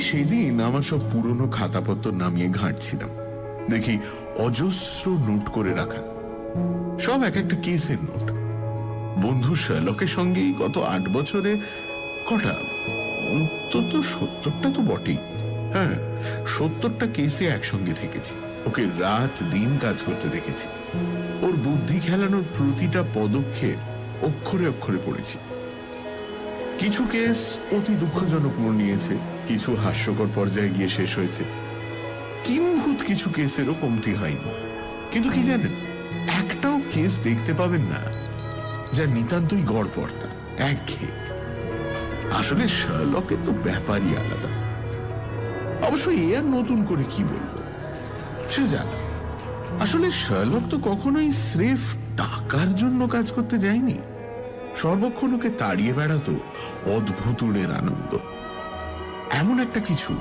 সেদিন আমার সব পুরনো খাতাপত্র নামিয়ে ঘাঁটছিলাম, দেখি অজস্র নোট করে রাখা, সব এক একটা কেসের নোট। বন্ধু শার্লকের সঙ্গেই গত 8 বছরে কটা, অন্তত 70টা তো বটেই। হ্যাঁ, 70টা কেসে একসঙ্গে থেকেছি, ওকে রাত দিন কাজ করতে দেখেছি, ওর বুদ্ধি খেলানোর প্রতিটা পদক্ষেপ অক্ষরে অক্ষরে পড়েছি। কিছু কেস অতি দুঃখজনক মোড় নিয়েছে, কিছু হাস্যকর পর্যায়ে গিয়ে শেষ হয়েছে, কিম্ভূত কিছু কেসেরও কমতি হয়নি। কিন্তু কি জানেন, একটাও কেস দেখতে পাবেন না যা নিতান্তই গড়পড়তা, একঘেয়ে। আসলে শার্লকের তো ব্যাপারই আলাদা। অবশ্য এ আর নতুন করে কি বলবো, সে যাক। আসলে শার্লক তো কখনোই স্রেফ টাকার জন্য কাজ করতে যায়নি, সর্বক্ষণ ওকে তাড়িয়ে বেড়াতো অদ্ভুতুড়ের আনন্দ, এমন একটা কিছু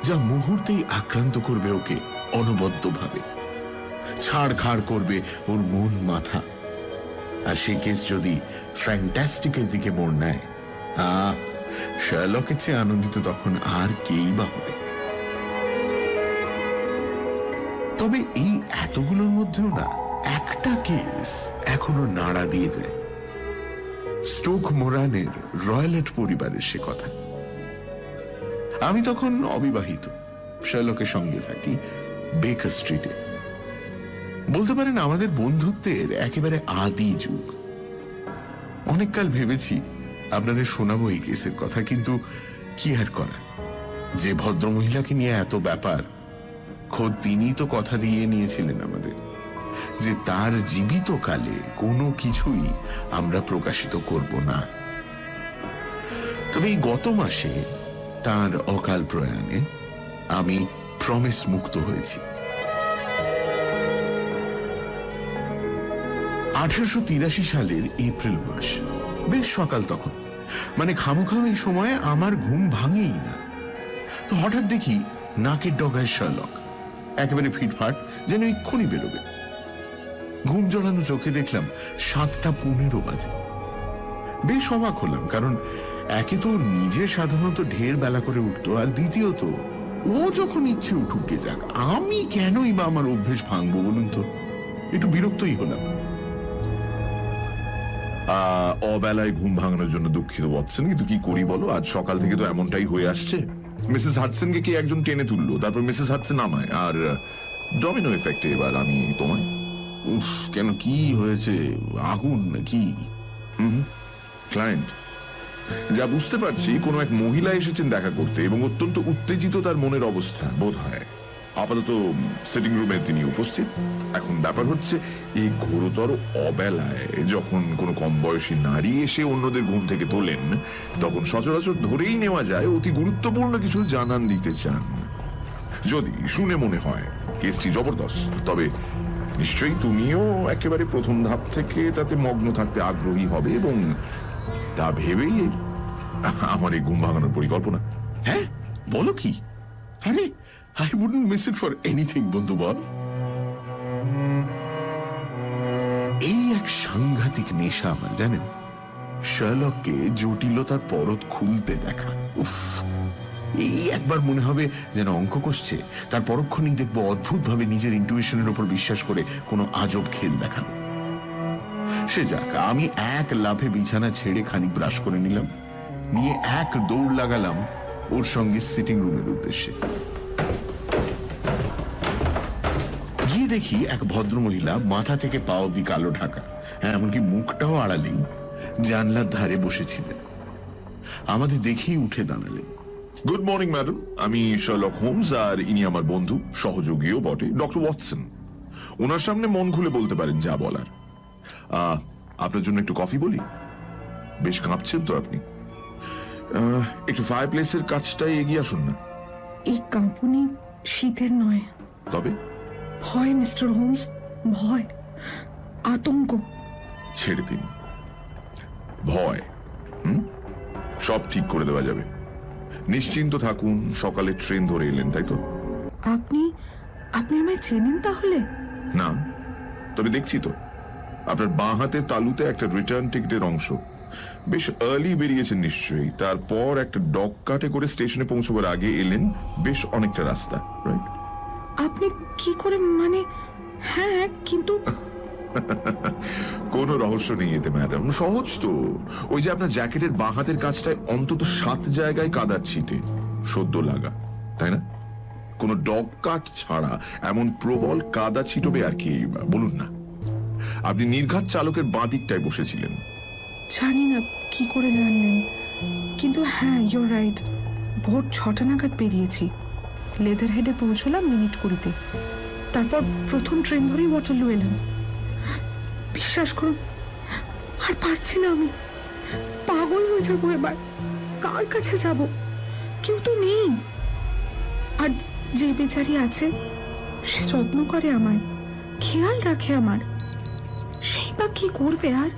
যা মুহূর্তেই আক্রান্ত করবে ওকে অনবদ্যভাবে, ছাড়খাড় করবে ওর মন মাথা। আর সেই কেস যদি ফ্যান্টাস্টিকের দিকে মোড় নেয়, শার্লকের চেয়ে আনন্দিত তখন আর কেই বা হবে। তবে এই এতগুলোর মধ্যেও না একটা কেস এখনো নাড়া দিয়ে যায়। স্টোক মোরানের রয়্যালেট পরিবারের সে কথা। আমি তখন অবিবাহিত, শার্লকের সঙ্গে থাকি বেকার স্ট্রিটে। বলতে পারেন আমাদের বন্ধুত্বের একেবারে আদি যুগ। অনেককাল ভেবেছি আপনাদের শোনাবো এই কেসের কথা, কিন্তু কি আর করা, যে ভদ্রমহিলাকে নিয়ে এত ব্যাপার, খোদ তিনি তো কথা দিয়ে নিয়েছিলেন আমাদের যে তার জীবিত কালে কোনো কিছুই আমরা প্রকাশিত করব না। তবে এই গত মাসে তার অকাল প্রয়াণে আমি প্রমিস মুক্ত হয়েছি। 1883 সালের এপ্রিল মাস, বেশ সকাল তখন, মানে খামোখাম এই সময়ে আমার ঘুম ভাঙেই না। তো হঠাৎ দেখি নাকের ডগায় শার্লক, একেবারে ফিটফাট, যেন এক্ষুনি বেরোবে। ঘুম জড়ানো চোখে দেখলাম 7:15 বাজে। বেশ অবাক হলাম, কারণ একে তো নিজে সাধারণত ঢের বেলা করে উঠতো, আর দ্বিতীয়ত ও যখন ইচ্ছে উঠুক গে যাক, আমি কেনই বা আমার অভ্যেস ভাঙবো বলুন তো? একটু বিরক্তই হলাম। অবেলায় ঘুম ভাঙানোর জন্য দুঃখিত ওয়াটসন, কিন্তু কি করি বলো, আজ সকাল থেকে তো এমনটাই হয়ে আসছে। মিসেস হাডসনকে কে একজন টেনে তুললো, তারপর মিসেস হাডসন আমায়, আর ডমিনো এফেক্টে এবার আমি তোমায়। উফ, কেন, কি হয়েছে? আগুন নাকি? ক্লায়েন্ট, যা বুঝতে পারছি কোনো এক মহিলা এসেছেন দেখা করতে, এবং অত্যন্ত উত্তেজিত তার মনের অবস্থা বোধ হয়। আপাতত সিটিং রুমে তিনি উপস্থিত। এখন ব্যাপার হচ্ছে, এই ঘোরতর অবেলায় যখন কোনো কম বয়সী নারী এসে অন্যদের ঘুম থেকে তোলেন, তখন সচরাচর ধরেই নেওয়া যায় অতি গুরুত্বপূর্ণ কিছু জানান দিতে চান। যদি শুনে মনে হয় কেসটি জবরদস্ত, তবে নিশ্চয়ই তুমিও একেবারে প্রথম ধাপ থেকে তাতে মগ্ন থাকতে আগ্রহী হবে, এবং তা ভেবেই আমার এই ঘুম ভাঙানোর পরিকল্পনা। হ্যাঁ, বলো কি? আরে, I wouldn't miss it for anything, বন্ধু বল। এই এক সাংঘাতিক নেশা আমার, জানেন, শার্লককে জটিলতার পরত খুলতে দেখা। উফ, এই একবার মনে হবে যেন অঙ্ক কষছে, তার পরক্ষণেই দেখবো অদ্ভুতভাবে নিজের ইন্টুইশনের উপর বিশ্বাস করে কোনো আজব খেল দেখানো। সে যাক, আমি এক লাফে বিছানা ছেড়ে খানিক ব্রাশ করে নিলাম, নিয়ে এক দৌড় লাগালাম ওর সঙ্গে সিটিং রুমের উদ্দেশ্যে। গিয়ে দেখি এক ভদ্রমহিলা, মাথা থেকে পা অব্দি কালো ঢাকা, এমনকি মুখটাও আড়ালেই, জানলার ধারে বসেছিলেন। আমাদের দেখেই উঠে দাঁড়ালেন। গুড মর্নিং ম্যাডাম, আমি শার্লক হোমস, আর ইনি আমার বন্ধু, সহযোগীও বটে, ডক্টর ওয়াটসন। ওনার সামনে মন খুলে বলতে পারেন যা বলার। আপনার জন্য একটু কফি বলি? বেশ কাঁপছেন তো আপনি, একটু ফায়ার প্লেসের কাছটাই এগিয়ে আসুন না। এই কাঁপুনি শীতের নয়, তবে ভয় মিস্টার হোমস, ভয়, আতঙ্ক। ছেড়ে দিন ভয়, সব ঠিক করে দেওয়া যাবে। নিশ্চিন্ত থাকুন, সকালে ট্রেন ধরে এলেন তাই তো? আপনি আপনি আমায় চেনেন তাহলে? না, তবে দেখছি তো আপনার বাঁ হাতের তালুতে একটা রিটার্ন টিকিটের অংশ, বেশ আর্লি বেরিয়েছেন নিশ্চয়ই। তারপর একটা ডগ কাটে করে স্টেশনে পৌঁছবার আগে এলেন বেশ অনেকটা রাস্তা, রাইট? আপনি কি করে মানে? হ্যাঁ, কিন্তু কোনো রহস্য নেই এতে ম্যাডাম, সহজ তো। ওই যে আপনার জ্যাকেটের বাঁ হাতের কাছটায় অন্তত 7 জায়গায় কাদার ছিটে সদ্য লাগা, তাই না? কোনো ডগ কাট ছাড়া এমন প্রবল কাদা ছিটবে আর কি বলুন না। আপনি নির্ঘাত চালকের বাঁ দিকটায় বসেছিলেন। জানি না কি করে জানলেন, কিন্তু হ্যাঁ, ইউর রাইট। ভোর 6টা নাগাদ বেরিয়েছি। লেদার হেডে পৌঁছলাম মিনিট 20-তে। তারপর প্রথম ট্রেন ধরেই ওয়াটারলু এলাম। বিশ্বাস করুন, আর পারছি না, আমি পাগল হয়ে যাবো এবার। কার কাছে যাব? কেউ তো নেই। আর যে বেচারি আছে, সে যত্ন করে আমায়, খেয়াল রাখে আমার, সেই বা কি করবে আর?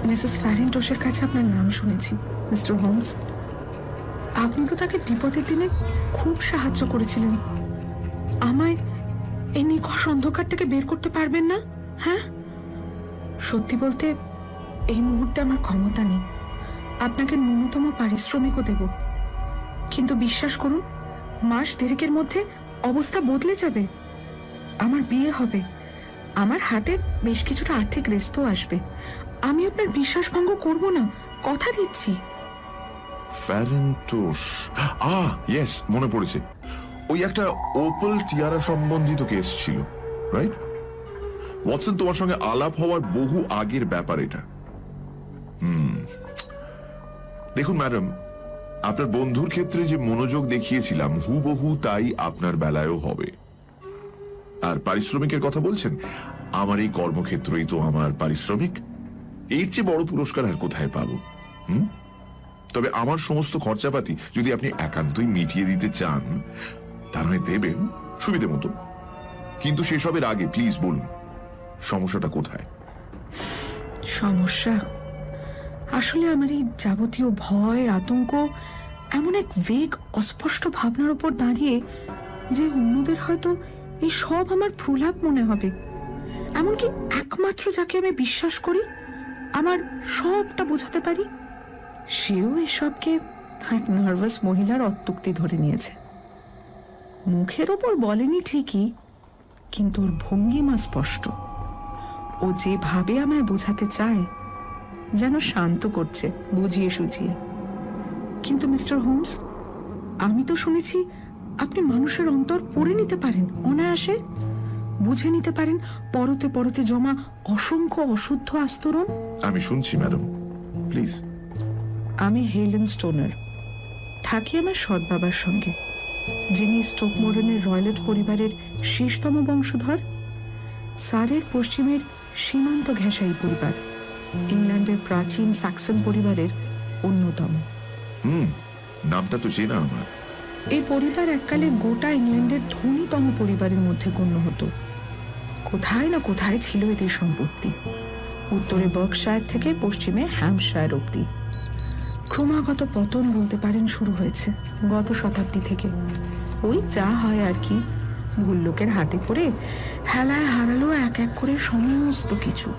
মিসেস ফ্যারেন্টোসের কাছে আপনার নাম শুনেছি, মিস্টার হোমস। আপনি তো তাকে বিপদের দিনে খুব সাহায্য করেছিলেন। আমায় এই নিখোঁজ অন্ধকার থেকে বের করতে পারবেন না? হ্যাঁ, সত্যি বলতে এই মুহূর্তে আমার ক্ষমতা নেই। আপনাকে ন্যূনতম পারিশ্রমিকও দেব, কিন্তু বিশ্বাস করুন, মাস দেড়েকের মধ্যে অবস্থা বদলে যাবে। আমার বিয়ে হবে, আমার হাতে বেশ কিছুটা আর্থিক রেস্তও আসবে। আমি আপনার বিশ্বাস ভঙ্গ করব না, কথা দিচ্ছি। ফ্যারেন্টোস, ইয়েস, মনে পড়েছে। ওই একটা ওপেল টিয়ারা সম্বন্ধিত কেস ছিল, রাইট? ওয়াটসন, তোমার সঙ্গে আলাপ হওয়ার বহু আগের ব্যাপার এটা। দেখুন ম্যাডাম, আপনার বন্ধুর ক্ষেত্রে যে মনোযোগ দেখিয়েছিলাম হুবহু তাই আপনার বেলায়ও হবে। আর পারিশ্রমিকের কথা বলছেন, আমার এই কর্মক্ষেত্রই তো আমার পারিশ্রমিক। এর চেয়ে বড় পুরস্কার আর কোথায় পাবো? তবে আমার সমস্ত খরচাপাতি যদি আপনি একান্তই মিটিয়ে দিতে চান, তা নয় দেবেন সুবিধে মতো, কিন্তু সেসবের আগে প্লিজ বলুন সমস্যাটা কোথায়? সমস্যা আসলে আমার এই যাবতীয় ভয়, আতঙ্ক এমন এক ভেগ অস্পষ্ট ভাবনার উপর দাঁড়িয়ে যে অন্যদের হয়তো এই সব আমার প্রলাপ মনে হবে। এমনকি একমাত্র যাকে আমি বিশ্বাস করি, আমার সবটা বোঝাতে পারি, সেও এসবকে এক নার্ভাস মহিলার অত্যুক্তি ধরে নিয়েছে। মুখের ওপর বলেনি ঠিকই, কিন্তু ওর ভঙ্গিমা স্পষ্ট। ও যেভাবে আমায় বোঝাতে চায়, যেন শান্ত করছে বুঝিয়ে সুঝিয়ে। কিন্তু মিস্টার হোমস, আমি তো শুনেছি আপনি মানুষের অন্তর পড়ে নিতে পারেন অনায়াসে, বুঝে নিতে পারেন পরতে পরতে জমা অসংখ্য অশুদ্ধ আস্তরণ। আমি শুনছি ম্যাডাম, প্লিজ। আমি হেলেন স্টোনার, থাকি আমার সৎ বাবার সঙ্গে, যিনি স্টোকমোরনের রয়্যালট পরিবারের শেষতম বংশধর। সারের পশ্চিমের সীমান্ত ঘেঁষাই পরিবার, ইংল্যান্ডের প্রাচীন স্যাক্সন পরিবারের অন্যতম। নামটা তো চেনা আমার। এই পরিবার এককালে গোটা ইংল্যান্ডের ধনীতম পরিবারের মধ্যে গণ্য হতো। কোথায় না কোথায় ছিল এদের সম্পত্তি, উত্তরে বার্কশায়ার থেকে পশ্চিমে হ্যাম্পশায়ার অব্দি। ক্রমাগত পতন বলতে পারেন শুরু হয়েছে গত শতাব্দী থেকে। ওই যা হয় আর কি, ভুল লোকের হাতে পড়ে হেলায় হারালো এক এক করে সমস্ত কিছু।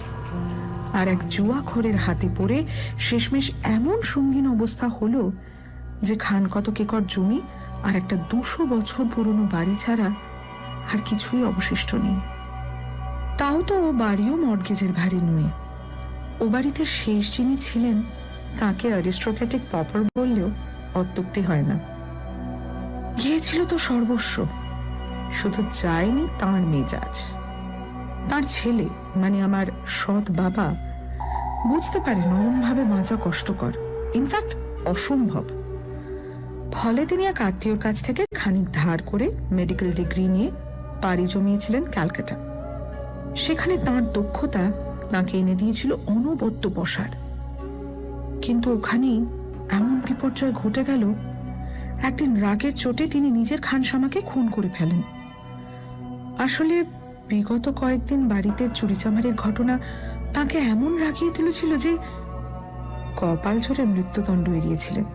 আর এক জুয়াখোরের হাতে পড়ে শেষমেশ এমন সঙ্গীন অবস্থা হলো যে খান কতক একর জমি আর একটা 200 বছর পুরনো বাড়ি ছাড়া আর কিছুই অবশিষ্ট নেই। তাও তো ও বাড়িও মর্গেজের ভারে নুয়ে। ও বাড়িতে শেষ যিনি ছিলেন, তাকে অ্যারিস্টোক্রেটিক পপার বললেও অত্যুক্তি হয় না। গিয়েছিল তো সর্বস্ব, শুধু যায়নি তাঁর মেজাজ। তার ছেলে মানে আমার সৎ বাবা বুঝতে পারে নরমভাবে বাঁচা কষ্টকর, ইনফ্যাক্ট অসম্ভব। ফলে তিনি এক আত্মীয়র কাছ থেকে খানিক ধার করে মেডিকেল ডিগ্রি নিয়ে পাড়ি জমিয়েছিলেন ক্যালকাটা। সেখানে তাঁর দক্ষতা তাঁকে এনে দিয়েছিল অনবদ্য বসার। কিন্তু ওখানেই এমন বিপর্যয় ঘটে গেল, একদিন রাগের চোটে তিনি নিজের খানসামাকে খুন করে ফেলেন। আসলে বিগত কয়েকদিন বাড়িতে চুরিচামারির ঘটনা তাকে এমন রাগিয়ে তুলেছিল যে কপাল ঝরে মৃত্যুদণ্ড এড়িয়েছিলেন।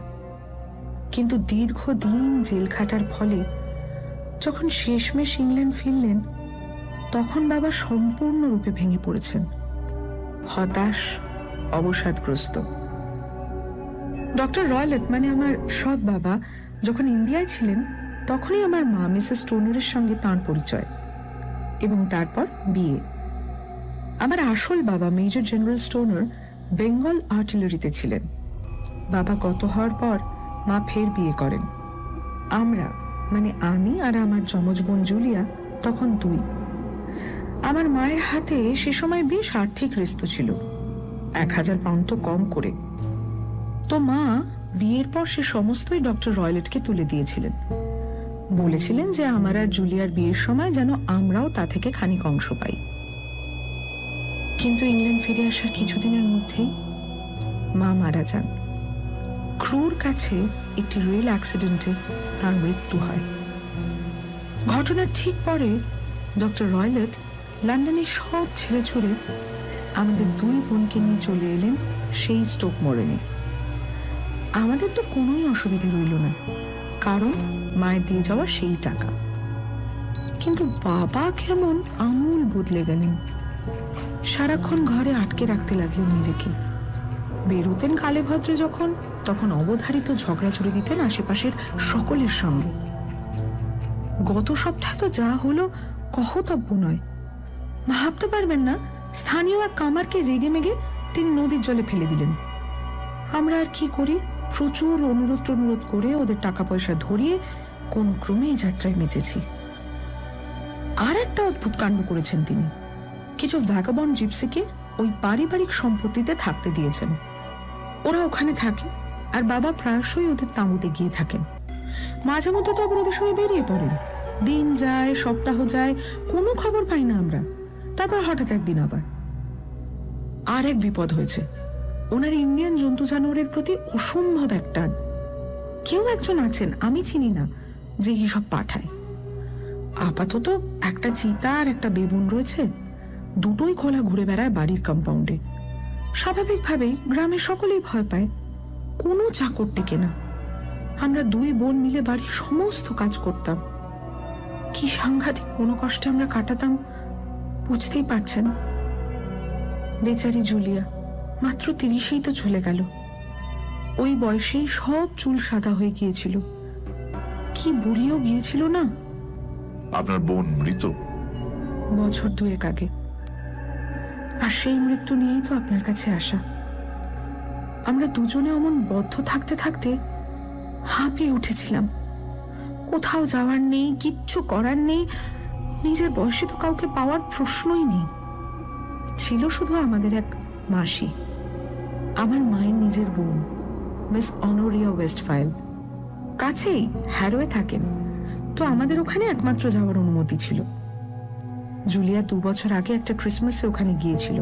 কিন্তু দীর্ঘদিন জেল খাটার ফলে যখন শেষমেশ ইংল্যান্ড ফিরলেন, তখন বাবা সম্পূর্ণরূপে ভেঙে পড়েছেন। হতাশ, অবসাদগ্রস্ত। ডক্টর রয়লেট মানে আমার সৎ বাবা যখন ইন্ডিয়ায় ছিলেন তখনই আমার মা মিসেস স্টোনারের সঙ্গে তাঁর পরিচয়, এবং তারপর বিয়ে। আমার আসল বাবা মেজর জেনারেল স্টোনার বেঙ্গল আর্টিলারিতে ছিলেন। বাবা গত হওয়ার পর মা ফের বিয়ে করেন। আমরা মানে আমি আর আমার যমজ বোন জুলিয়া তখন 2। আমার মায়ের হাতে সে সময় বেশ আর্থিক রেস্ত ছিল, 1000 পাউন্ড তো কম করে। তো মা বিয়ের পর সে সমস্তই ডক্টর রয়লেটকে তুলে দিয়েছিলেন। বলেছিলেন যে আমার আর জুলিয়ার বিয়ের সময় যেন আমরাও তা থেকে খানিক অংশ পাই। কিন্তু ইংল্যান্ড ফিরে আসার কিছুদিনের মধ্যেই মা মারা যান। ক্রুর কাছে একটি রেল অ্যাক্সিডেন্টে তার মৃত্যু হয়। ঘটনার ঠিক পরে ডক্টর রয়লেট লন্ডনে সব ছেড়ে ছুড়ে আমাদের 2 বোনকে নিয়ে চলে এলেন সেই স্টোক মরেনে। আমাদের তো কোনোই অসুবিধে রইল না, কারণ মায়ের দিয়ে যাওয়া সেই টাকা। কিন্তু বাবা কেমন আমূল বদলে গেলেন। সারাক্ষণ ঘরে আটকে রাখতে লাগলেন নিজেকে। বেরোতেন কালে ভদ্রে যখন, তখন অবধারিত ঝগড়া জুড়ে দিতেন আশেপাশের সকলের সঙ্গে। গত সপ্তাহে তো যা হলো কহতব্য নয়। ভাবতে পারবেন না, স্থানীয় এক কামারকে রেগে মেগে তিনি নদীর জলে ফেলে দিলেন। আমরা আর কি করি, প্রচুর অনুরোধ করে ওদের টাকা পয়সা ধরিয়ে কোন ক্রমে এই যাত্রায় মেচেছি। আর একটা অদ্ভুত কাণ্ড করেছেন তিনি। কিছু ভ্যাগাবন্ড জিপসিকে ওই পারিবারিক সম্পত্তিতে থাকতে দিয়েছেন। ওরা ওখানে থাকে আর বাবা প্রায়শই ওদের তাঁবুতে গিয়ে থাকেন। মাঝে মধ্যে তো আবার ওদের সঙ্গে বেরিয়ে পড়েন। দিন যায়, সপ্তাহ যায়, কোনো খবর পাই না আমরা। তারপর হঠাৎ একদিন আবার আর এক বিপদ হয়েছে। ওনার ইন্ডিয়ান জন্তু জানোয়ারের প্রতি অসম্ভব এক টান। কেউ একজন আছেন, আমি চিনি না, যে এইসব পাঠায়। আপাতত একটা চিতা আর একটা বেবুন রয়েছে, দুটোই খোলা ঘুরে বেড়ায় বাড়ির কম্পাউন্ডে। স্বাভাবিকভাবেই গ্রামের সকলেই ভয় পায়, কোনো চাকর টেকে না। আমরা 2 বোন মিলে বাড়ির সমস্ত কাজ করতাম। কি সাংঘাতিক মনোকষ্টে আমরা কাটাতাম বুঝতেই পারছেন। বেচারি জুলিয়া মাত্র 30এই তো চলে গেল। ওই বয়সেই সব চুল সাদা হয়ে গিয়েছিল, কি বুড়িও গিয়েছিল না। আপনার বোন মৃত? বছর 2 আগে। আর সেই মৃত্যু নিয়েই তো আপনার কাছে আসা। আমরা দুজনে অমন বদ্ধ থাকতে থাকতে হাঁপিয়ে উঠেছিলাম। কোথাও যাওয়ার নেই, কিচ্ছু করার নেই। নিজের বয়সে তো কাউকে পাওয়ার প্রশ্নই নেই। ছিল শুধু আমাদের এক মাসি, আমার মায়ের নিজের বোন, মিস অনোরিয়া ওয়েস্টফাইল। কাছেই হ্যারোয়ে থাকেন, তো আমাদের ওখানে একমাত্র যাওয়ার অনুমতি ছিল। জুলিয়া 2 বছর আগে একটা ক্রিসমাসে ওখানে গিয়েছিল।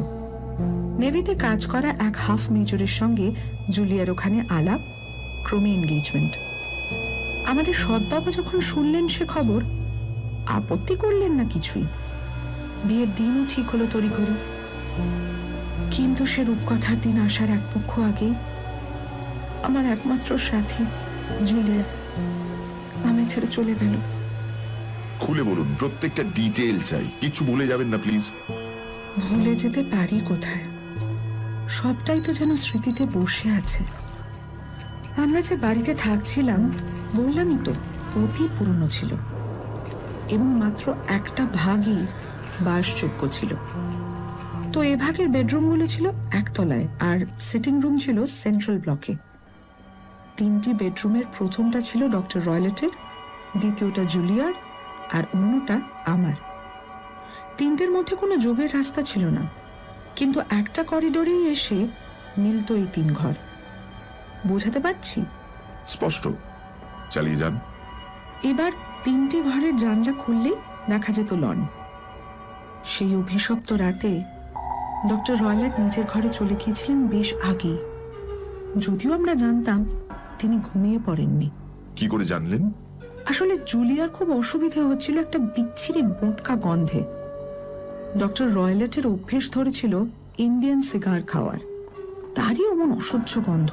নেভিতে কাজ করা এক হাফ মেজরের সঙ্গে জুলিয়ার ওখানে আলাপ, ক্রমে এনগেজমেন্ট। আমাদের সৎবাবা যখন শুনলেন সে খবর, আপত্তি করলেন না কিছুই। বিয়ের দিনও ঠিক হলো তড়িঘড়ি। কিন্তু সে রূপকথার দিন আসার এক পক্ষ আগেই আমার একমাত্র সাথী জুলিয়া আমায় ছেড়ে চলে গেল। খুলে বলুন, প্রত্যেকটা ডিটেল চাই, কিছু ভুলে যাবেন না প্লিজ। ভুলে যেতে পারি কোথায়, সবটাই তো যেন স্মৃতিতে বসে আছে। আমরা যে বাড়িতে থাকছিলাম বললামই তো, অতি পুরনো ছিল এবং মাত্র একটা ভাগই বাসযোগ্য ছিল। তো এ ভাগের বেডরুমগুলো ছিল একতলায় আর সিটিং রুম ছিল সেন্ট্রাল ব্লকে। 3টি বেডরুমের প্রথমটা ছিল ডক্টর রয়লেটের, দ্বিতীয়টা জুলিয়ার আর অন্যটা আমার। 3টের মধ্যে কোনো যোগের রাস্তা ছিল না, কিন্তু একটা করিডোরেই এসে মিলত এই 3 ঘর। বোঝাতে পারছি? স্পষ্ট, চালিয়ে যান। এবার 3টি ঘরের জানলা খুললেই দেখা যেত লন। সেই অভিশপ্ত রাতে ডক্টর রয়লেট নিজের ঘরে চলে গিয়েছিলেন বেশ আগেই, যদিও আমরা জানতাম তিনি ঘুমিয়ে পড়েননি। কি করে জানলেন? আসলে জুলিয়ার খুব অসুবিধা হচ্ছিল একটা বিচ্ছিরি বোটকা গন্ধে। ডক্টর রয়লেটের অভ্যেস ধরেছিল ইন্ডিয়ান সিগার খাওয়ার, তারই অমন অসহ্য গন্ধ।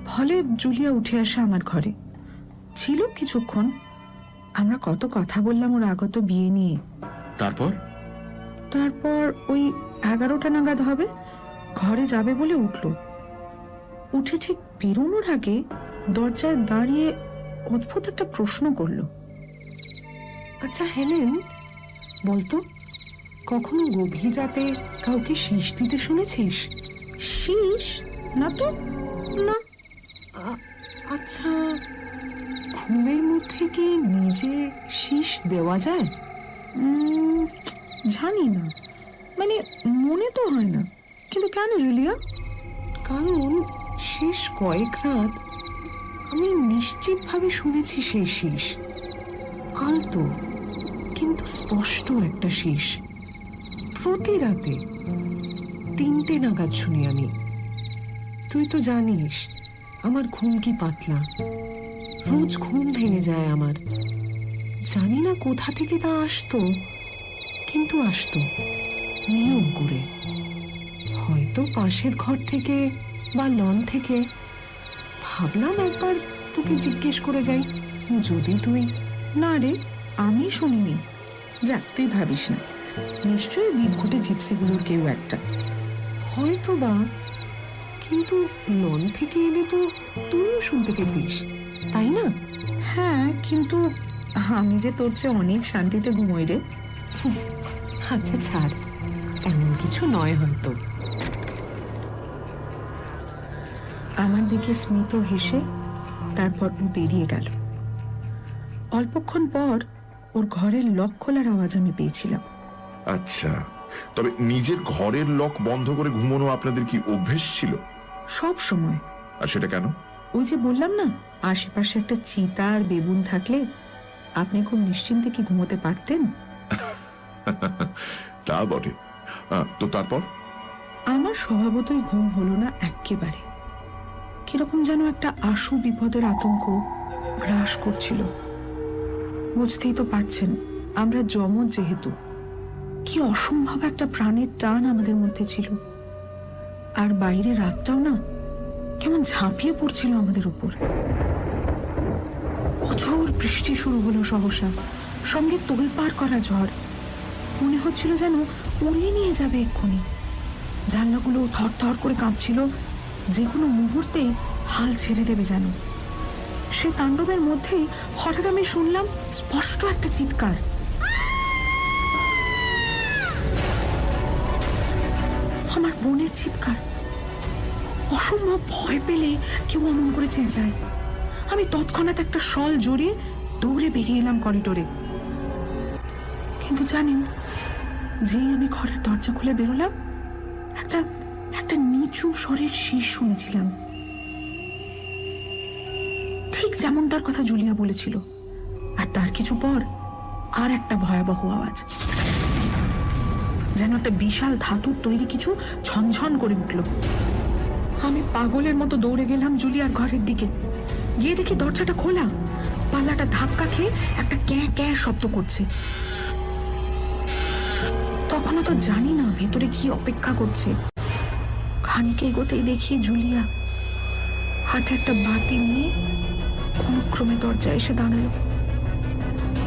ফলে জুলিয়া উঠে আসে আমার ঘরে। ছিল কিছুক্ষণ, আমরা কত কথা বললাম ওর আগত বিয়ে নিয়ে। তারপর তারপর ওই 11টা নাগাদ হবে, ঘরে যাবে বলে উঠল। উঠে ঠিক বেরোনোর আগে দরজায় দাঁড়িয়ে অদ্ভুত একটা প্রশ্ন করলো। আচ্ছা হেলেন, বলতো কখনো গভীর রাতে কাউকে শীষ দিতে শুনেছিস? শীষ? না তো, না। আচ্ছা, ঘুমের মধ্যে কি নিজে শীষ দেওয়া যায়? জানি না, মানে মনে তো হয় না। কিন্তু কেন জুলিয়া? কারণ শেষ কয়েক রাত আমি নিশ্চিতভাবে শুনেছি সেই শীষ। আলতো কিন্তু স্পষ্ট একটা শীষ। প্রতি রাতে 3টে নাগাদ শুনি আমি। তুই তো জানিস আমার ঘুম কি পাতলা, রোজ ঘুম ভেঙে যায় আমার। জানি না কোথা থেকে তা আসতো, কিন্তু আসতো নিয়ম করে। হয়তো পাশের ঘর থেকে বা লন থেকে। ভাবলাম একবার তোকে জিজ্ঞেস করে যাই, যদি তুই। না রে, আমি শুনিনি। যাক, তুই ভাবিস না, নিশ্চয়ই বিদঘুটে জিপসিগুলোর কেউ একটা। হয়তো বা, কিন্তু লন থেকে এলে তো তুইও শুনতে পেতিস, তাই না? হ্যাঁ, কিন্তু আমি যে তোর চেয়ে অনেক শান্তিতে ঘুমোই রে। আচ্ছা ছাড়, এমন কিছু নয় হয়তো। আমার দিকে স্মিত হেসে তারপর ও বেরিয়ে গেল। অল্পক্ষণ পর ওর ঘরের লক খোলার আওয়াজ আমি পেয়েছিলাম। আচ্ছা, তবে নিজের ঘরের লক বন্ধ করে ঘুমানো আপনাদের কি অভ্যেস ছিল? সব সময়। আর সেটা কেন? ওই যে বললাম না, আশেপাশে একটা চিতা আর বেবুন থাকলে আপনি খুব নিশ্চিন্তে কি ঘুমোতে পারতেন। তা বটে। তো তারপর? আমার স্বভাবতই ঘুম হলো না একেবারে। কিরকম যেন একটা আশু বিপদের আতঙ্ক গ্রাস করছিল। বুঝতেই তো পারছেন, আমরা যমজ যেহেতু, কি অসম্ভব একটা প্রাণের টান আমাদের মধ্যে ছিল। আর বাইরে রাতটাও না কেমন ঝাঁপিয়ে পড়ছিল আমাদের উপর। অঝোর বৃষ্টি শুরু হলো সহসা, সঙ্গে তোলপাড় করা ঝড়। মনে হচ্ছিল যেন উড়িয়ে নিয়ে যাবে এক্ষুনি। জানলাগুলো থরথর করে কাঁপছিল, যে কোনো মুহূর্তেই হাল ছেড়ে দেবে যেন। সে তাণ্ডবের মধ্যেই হঠাৎ আমি শুনলাম স্পষ্ট একটা চিৎকার। আমার বোনের চিৎকার। অসম্ভব ভয় পেলে কেউ অমন করে চেঁচায়। আমি তৎক্ষণাৎ একটা শল জড়িয়ে দৌড়ে বেরিয়ে এলাম করিডোরে। কিন্তু জানেন, যেই আমি ঘরের দরজা খুলে বেরোলাম, একটা একটা নিচু স্বরের শীষ শুনেছিলাম, ঠিক যেমনটার কথা জুলিয়া বলেছিল। আর তার কিছু পর আর একটা ভয়াবহ আওয়াজ, যেন একটা বিশাল ধাতুর তৈরি কিছু ঝনঝন করে উঠল। আমি পাগলের মতো দৌড়ে গেলাম জুলিয়ার ঘরের দিকে। গিয়ে দেখি দরজাটা খোলা, পাল্লাটা ধাক্কা খেয়ে একটা ক্যাঁ ক্যাঁ শব্দ করছে। তখনও তো জানি না ভেতরে কি অপেক্ষা করছে। খানিক এগোতেই দেখি জুলিয়া হাতে একটা বাতি নিয়ে কোনক্রমে দরজায় এসে দাঁড়ালো।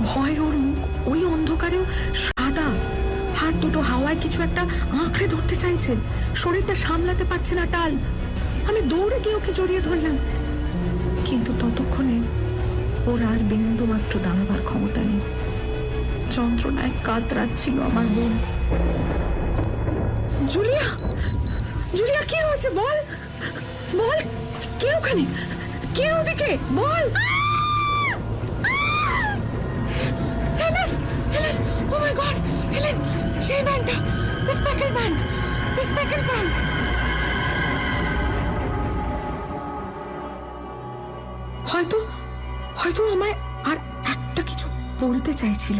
ভয় ওর মুখ ওই অন্ধকারেও সাদা, হাত দুটো হাওয়ায় কিছু একটা আঁকড়ে ধরতে চাইছে, শরীরটা সামলাতে পারছে না টাল। আমি দৌড়ে গিয়ে ওকে জড়িয়ে ধরলাম, কিন্তু ততক্ষণে ওর আর বিন্দু মাত্র দাঁড়াবার ক্ষমতা নেই। যন্ত্রণায় কাতরাচ্ছিল আমার বোন। জুলিয়া, জুলিয়া, কি হয়েছে বল, বল, কে ওখানে, কে ওদিকে, বল। হেলেন, হেলেন, ও মাই গড, হেলেন, সেই ম্যানটা, দ্য স্পেকল ম্যান, দ্য স্পেকল ম্যান। হয়তো হয়তো আমায় আর একটা কিছু বলতে চাইছিল।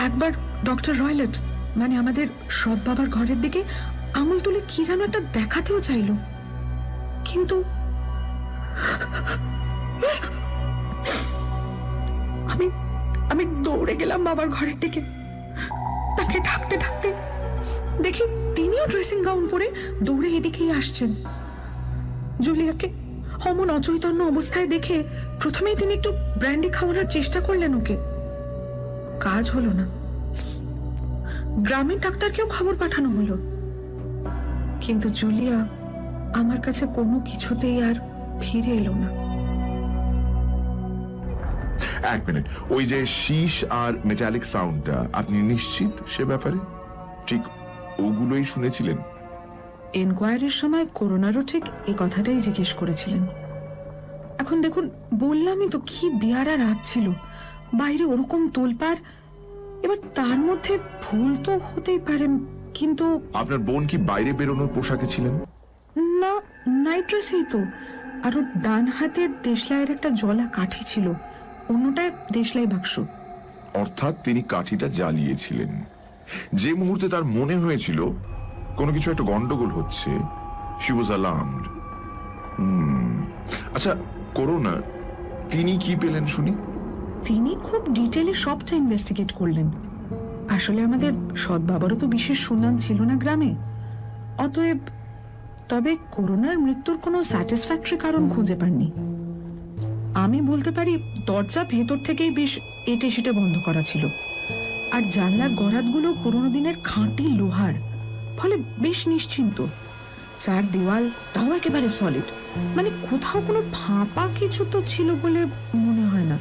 একবার ডক্টর রয়লেট, মানে আমাদের সৎ বাবার ঘরের দিকে আঙুল তুলে কি যেন একটা দেখাতেও চাইল, কিন্তু আমি আমি দৌড়ে গেলাম বাবার ঘরের দিকে। তাকে ঢাকতে ঢাকতে দেখি তিনিও ড্রেসিং গাউন পরে দৌড়ে এদিকেই আসছেন। জুলিয়াকে অমন অচৈতন্য অবস্থায় দেখে প্রথমেই তিনি একটু ব্র্যান্ডি খাওয়ানোর চেষ্টা করলেন ওকে। কাজ হলো না। গ্রামের ডাক্তারকেও খবর পাঠানো হলো, কিন্তু জুলিয়া আমার কাছে কোনো কিছুতেই আর ফিরে এলো না। এক মিনিট, ওই যে শীষ আর মেটালিক সাউন্ডটা, আপনি নিশ্চিত সে ব্যাপারে? ঠিক ওগুলোই শুনেছিলেন? এনকোয়ারির সময় করোনারও ঠিক এই কথাটাই জিজ্ঞেস করেছিলেন। এখন দেখুন, বললামই তো কি বেয়ারা রাত ছিল, বাইরে ওরকম তোলপাড়, এবার তার মধ্যে ভুল তো হতেই পারে, কিন্তু আপনার বোন কি বাইরে বেরোনোর পোশাকে ছিলেন? না, নাইট ড্রেসেই তো। আর ওর ডান হাতে দেশলাইয়ের একটা জলা কাঠি ছিল, অন্যটায় দেশলাই বাক্স। অর্থাৎ তিনি কাঠিটা জ্বালিয়েছিলেন যে মুহূর্তে তার মনে হয়েছিল কোনো কিছু একটা গন্ডগোল হচ্ছে। She was alarmed. আচ্ছা, করোনা তিনি কি পেলেন শুনি? তিনি খুব ডিটেলে সবটা ইনভেস্টিগেট করলেন। আসলে আমাদের সৎ বাবারও তো বিশেষ সুনাম ছিল না গ্রামে, অতএব তবে করোনার মৃত্যুর কোনো স্যাটিসফ্যাক্টরি কারণ খুঁজে পাননি। আমি বলতে পারি দরজা ভেতর থেকেই বেশ এটে সেটে বন্ধ করা ছিল, আর জানলার গরাদগুলো পুরোনো দিনের খাঁটি লোহার, ফলে বেশ নিশ্চিন্ত। চার দেওয়াল তাও একেবারে সলিড, মানে কোথাও কোনো ফাঁপা কিছু তো ছিল বলে মনে হয় না।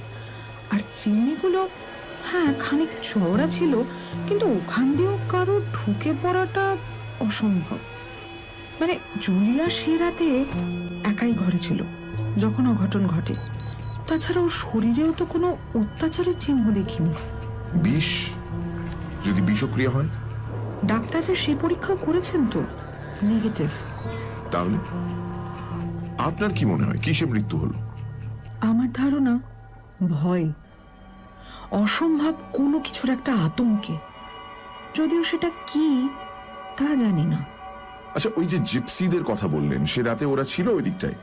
আর চিমনিগুলো হ্যাঁ খানিক চওড়া ছিল, কিন্তু ওখান দিয়েও কারো ঢুকে পড়াটা অসম্ভব। মানে জুলিয়া সে রাতে একাই ঘরে ছিল যখন অঘটন ঘটে। তাছাড়া ওর শরীরেও তো কোনো অত্যাচারের চিহ্ন দেখিনি। বিষ? যদি বিষক্রিয়া হয়? ডাক্তাররা সে পরীক্ষা করেছেন তো, নেগেটিভ। তাহলে আপনার কি মনে হয় কিসে মৃত্যু হলো? আমার ধারণা ভয়, অসম্ভব কোনো কিছুর একটা আতঙ্কে, যদিও সেটা কি তা জানি না। আচ্ছা, ওই যে জিপসিদের কথা বললেন, সে রাতে ওরা ছিল ওই দিকটায়?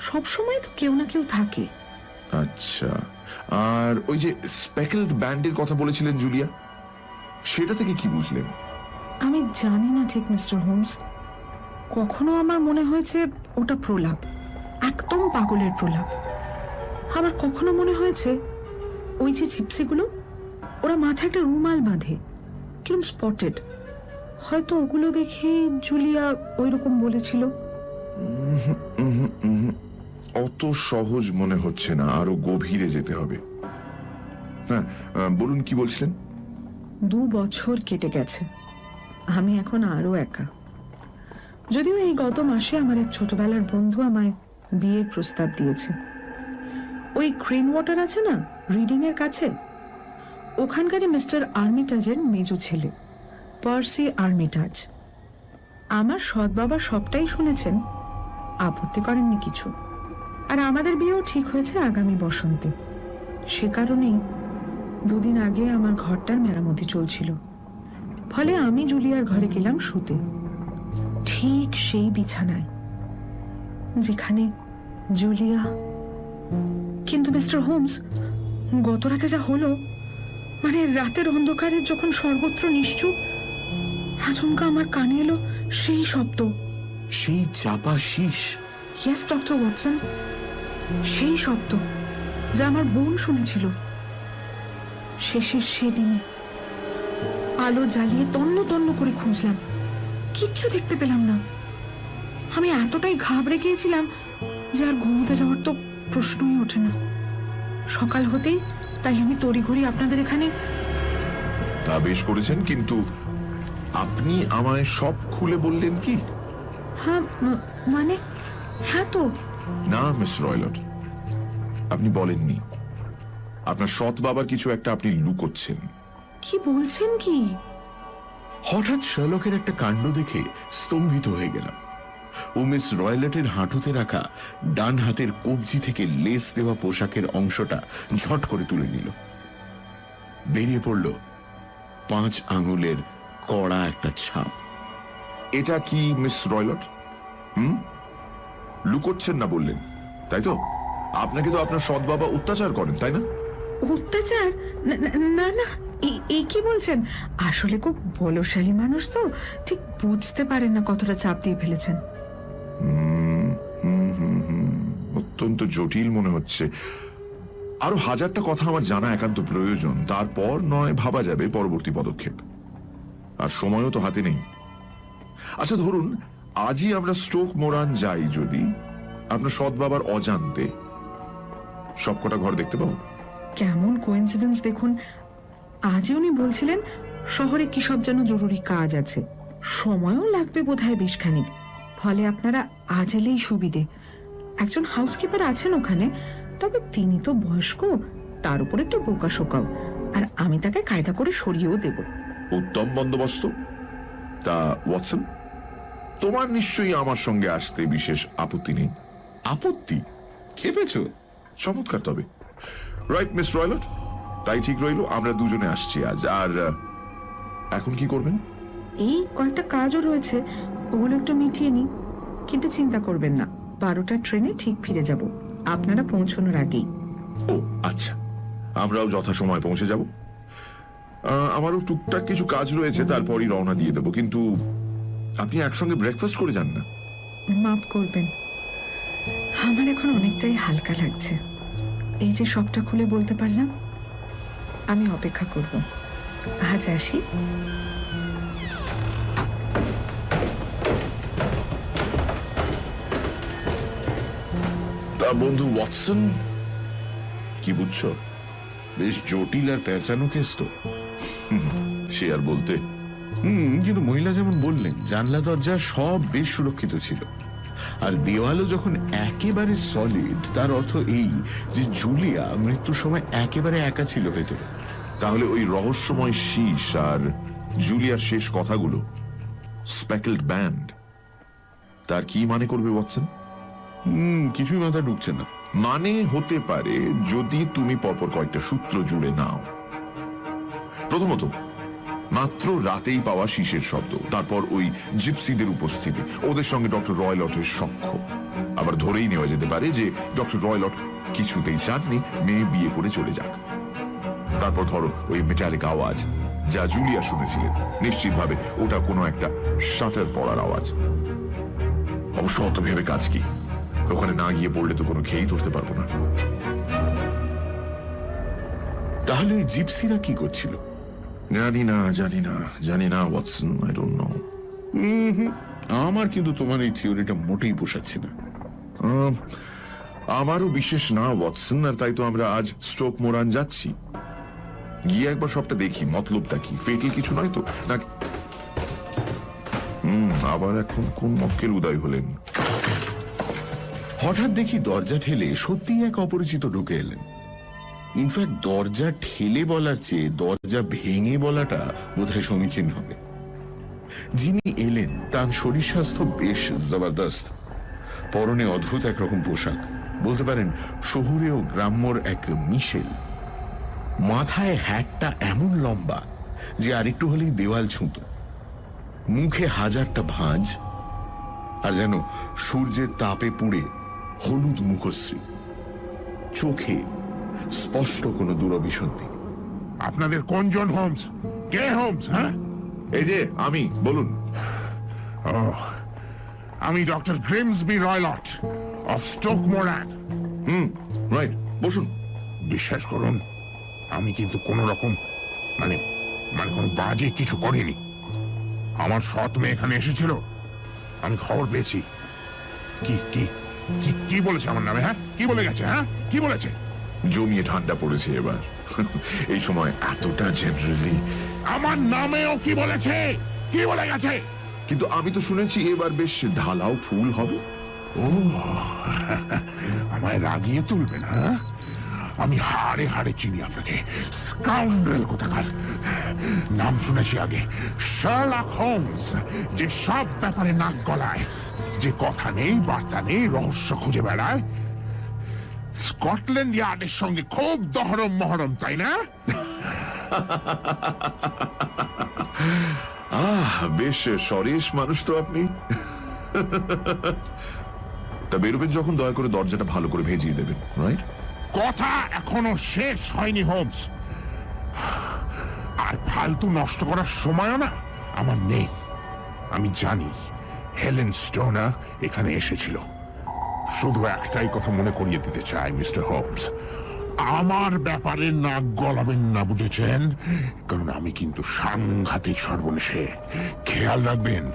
সবসময় তো কেউ না কেউ থাকে। আচ্ছা, আর ওই যে স্পেকেলড ব্যান্ডের কথা বলেছিলেন জুলিয়া, সেটা থেকে কি বুঝলেন? আমি জানি না ঠিক মিস্টার হোমস, কখনো আমার মনে হয়েছে ওটা প্রলাপ, একদম পাগলের প্রলাপ। আবার কখনো মনে হয়েছে ওই যে জিপসিগুলো, ওরা মাথায় একটা রুমাল বাঁধে, কিরম স্পটেড, হয়তো ওগুলো দেখে জুলিয়া ওই রকম বলেছিল। অত সহজ মনে হচ্ছে না, আরো গভীরে যেতে হবে। হ্যাঁ, বলুন কি বলছিলেন? 2 বছর কেটে গেছে, আমি এখন আরো একা। যদিও এই গত মাসে আমার এক ছোটবেলার বন্ধু আমায় বিয়ের প্রস্তাব দিয়েছে। ওই ক্রেন ওয়াটার আছে না রিডিং এর কাছে, ওখানকারই মিস্টার আর্মিটাজের মেজো ছেলে, পার্সি আর্মিটাজ। আমার সৎ বাবা সবটাই শুনেছেন, আপত্তি করেননি কিছু। আর আমাদের বিয়েও ঠিক হয়েছে আগামী বসন্তে। সে কারণেই 2 দিন আগে আমার ঘরটার মেরামতি চলছিল, ফলে আমি জুলিয়ার ঘরে গেলাম শুতে, ঠিক সেই বিছানায় যেখানে জুলিয়া। কিন্তু মিস্টার হোমস, গত রাতে যা হলো, মানে রাতের অন্ধকারে যখন সর্বত্র নিশ্চুপ, আচমকা আমার কানে এলো সেই শব্দ। সেই চাপা শীষ? ইয়েস ডক্টর ওয়াটসন, সেই শব্দ যা আমার বোন শুনেছিল শেষের সেদিনে। আলো জ্বালিয়ে তন্ন তন্ন করে খুঁজলাম, কিচ্ছু দেখতে পেলাম না। আমি এতটাই ঘাবড়ে গিয়েছিলাম যে আর ঘুমোতে যাওয়ার তো প্রশ্নই ওঠে না। সকাল হতেই তাই আমি তড়িঘড়ি আপনাদের এখানে। তা বেশ করেছেন, কিন্তু আপনি আমায় সব খুলে বললেন কি? হ্যাঁ, মানে হ্যাঁ তো। না মিস রয়লট, আপনি বলেননি। আপনার সৎ বাবার কিছু একটা আপনি লুকোচ্ছেন। কি বলছেন কি? হঠাৎ শার্লকের একটা কাণ্ড দেখে স্তম্ভিত হয়ে গেলাম। ও মিস রয়লেটের হাঁটুতে রাখা ডান হাতের কবজি থেকে লেস দেওয়া পোশাকের অংশটা ঝট করে তুলে নিল। বেরিয়ে পড়ল 5 আঙুলের কড়া একটা ছাপ। এটা কি মিস রয়লট? লুকোচ্ছেন না বললেন, তাই তো? আপনাকে তো আপনার সৎ বাবা অত্যাচার করেন, তাই না? অত্যাচার? না না, এই কি বলছেন? আসলে খুব বলশালী মানুষ তো, ঠিক বুঝতে পারেন না কতটা চাপ দিয়ে ফেলেছেন। অত্যন্ত জটিল মনে হচ্ছে। আরো 1000টা কথা আমার জানা একান্ত প্রয়োজন, তারপর নয় ভাবা যাবে পরবর্তী পদক্ষেপ। আর সময়ও তো হাতে নেই। আচ্ছা ধরুন আজই আমরা স্টোক মোরান যাই, যদি আপনার সৎ বাবার অজান্তে, সবকটা ঘর দেখতে পাবো? কেমন কোইন্সিডেন্স দেখুন, আজই উনি বলছিলেন শহরে কি সব যেন জরুরি কাজ আছে, সময়ও লাগবে বোধহয় বেশ খানিক। ফলে আপনারা আজ এলেই সুবিধে। একজন হাউসকিপার আছেন ওখানে, তবে তিনি তো বয়স্ক, তার উপর একটু বোকা শোকাও, আর আমি তাকে কায়দা করে সরিয়েও দেব। উত্তম বন্দোবস্ত। তা ওয়াটসন, তোমার নিশ্চয়ই আমার সঙ্গে আসতে বিশেষ আপত্তি নেই? আপত্তি? খেপেছ? চমৎকার। তবে রাইট মিস রয়লট, তাই ঠিক রইল, আমরা দুজনে আসছি আজ। আর এখন কি করবেন? এই কয়েকটা কাজও রয়েছে, ওগুলো একটু মিটিয়ে নি। কিন্তু চিন্তা করবেন না, 12টার ট্রেনে ঠিক ফিরে যাব, আপনারা পৌঁছানোর আগেই। ও আচ্ছা, আমরাও যথাসময় পৌঁছে যাব। আমারও টুকটাক কিছু কাজ রয়েছে, তারপরই রওনা দিয়ে দেবো। কিন্তু আপনি একসঙ্গে ব্রেকফাস্ট করে যান না? মাফ করবেন, আমার এখন অনেকটাই হালকা লাগছে। এই যে সবটা খুলে বলতে পারলাম। আমি অপেক্ষা করব, আজ আসি। তা বন্ধু ওয়াটসন, কি বুঝছো? বেশ জটিল আর পেঁচানো কেস তো। সে আর বলতে। কিন্তু মহিলা যেমন বললেন, জানলা দরজা সব বেশ সুরক্ষিত ছিল, আর দেওয়ালও যখন একেবারে সলিড, তার অর্থ এই যে জুলিয়া মৃত্যুর সময় একেবারে একা ছিল ভেতরে। তাহলে ওই রহস্যময় শীষ আর জুলিয়ার শেষ কথাগুলো, স্পেকলড ব্যান্ড, তার কি মানে করবে ওয়াটসন? কিছুই মাথা ঢুকছে না। মানে হতে পারে যদি তুমি পরপর কয়েকটা সূত্র জুড়ে নাও। প্রথমত, মাত্র রাতেই পাওয়া শীষের শব্দ, তারপর ওই জিপসিদের উপস্থিতি, ওদের সঙ্গে ডক্টর রয়লটের সখ্য। আবার ধরেই নেওয়া যেতে পারে যে ডক্টর রয়লট কিছুতেই চাননি মেয়ে বিয়ে করে চলে যাক। তারপর ধরো ওই মেটালিক আওয়াজ যা জুলিয়া শুনেছিলেন, নিশ্চিতভাবে ওটা কোনো একটা শাটার পড়ার আওয়াজ। অবশ্য অত ভেবে কাজ কি, ওখানে না গিয়ে পড়লে তো কোনো খেয়েই ধরতে পারবো না। তাহলে ওই জিপসিরা কি করছিল? জানি না ওয়াটসন, আই ডোন্ট নো। আমার কিন্তু তোমার এই থিওরিটা মোটেই পোষাচ্ছে না। আমারও বিশেষ না ওয়াটসন, আর তাই তো আমরা আজ স্টোক মোরান যাচ্ছি। গিয়ে একবার সবটা দেখি, মতলবটা কি, ফেটেল কিছু নয় তো নাকি? আবার এখন কোন মক্কেল উদয় হলেন? হঠাৎ দেখি দরজা ঠেলে সত্যি এক অপরিচিত ঢুকে এলেন। ইনফ্যাক্ট দরজা ঠেলে বলার চেয়ে দরজা ভেঙে বলাটা বোধহয় সমীচীন হবে। যিনি এলেন তার শরীর স্বাস্থ্য বেশ জবরদস্ত, পরনে অদ্ভুত একরকম পোশাক, বলতে পারেন শহুরে ও গ্রাম্যর এক মিশেল। মাথায় হ্যাটটা এমন লম্বা যে আরেকটু হলেই দেওয়াল ছুঁত, মুখে হাজারটা ভাঁজ, আর যেন সূর্যের তাপে পুড়ে হলুদ মুখশ্রী, চোখে স্পষ্ট কোনো দূরভিসন্ধি। আপনাদের কোনজন হোমস? কে হোমস? হ্যাঁ, এই যে আমি, বলুন। আমি doctor Grimesby Roylott of Stoke Moran. Right, বসুন। বিশ্বাস করুন, আমি কিন্তু কোনো রকম মানে কোনো বাজে কিছু করিনি। আমার সৎ মেয়ে এখানে এসেছিল, আমি খবর পেয়েছি। কি কি কি কি বলেছে আমার নামে? হ্যাঁ, কি বলে গেছে? হ্যাঁ, কি বলেছে? জমিয়ে ঠান্ডা পড়েছে এবার এই সময় এতটা জেনারেলি। আমার নামেও কি বলেছে? কি বলে গেছে? কিন্তু আমি তো শুনেছি এবার বেশ ঢালাও ফুল হবে। ও, আমায় রাগিয়ে তুলবেন? হ্যাঁ, আমি হাড়ে হাড়ে চিনি আপনাকে, স্কাউন্ড্রেল কোথাকার। নাম শুনেছি আগে, শার্লক হোমস, যে সব ব্যাপারে নাক গলায়, যে কথা নেই বার্তা নেই, রহস্য খুঁজে বেড়ায়। স্কটল্যান্ড ইয়ার্ডের সঙ্গে খুব দহরম মহরম, তাই না? বেশ সরেশ মানুষ তো আপনি। তা বেরোবেন যখন দয়া করে দরজাটা ভালো করে ভেজিয়ে দেবেন, রাইট? কথা এখনো শেষ হয়নি হোমস, আর ফালতু নষ্ট করার সময়ও না আমার নেই। আমি জানি হেলেন স্টোনার এখানে এসেছিল। শুধু একটাই কথা মনে করিয়ে দিতে চাই মিস্টার হোমস, আমার ব্যাপারে নাক গলাবেন না, বুঝেছেন? কারণ আমি কিন্তু সাংঘাতিক সর্বনেশে। খেয়াল রাখবেন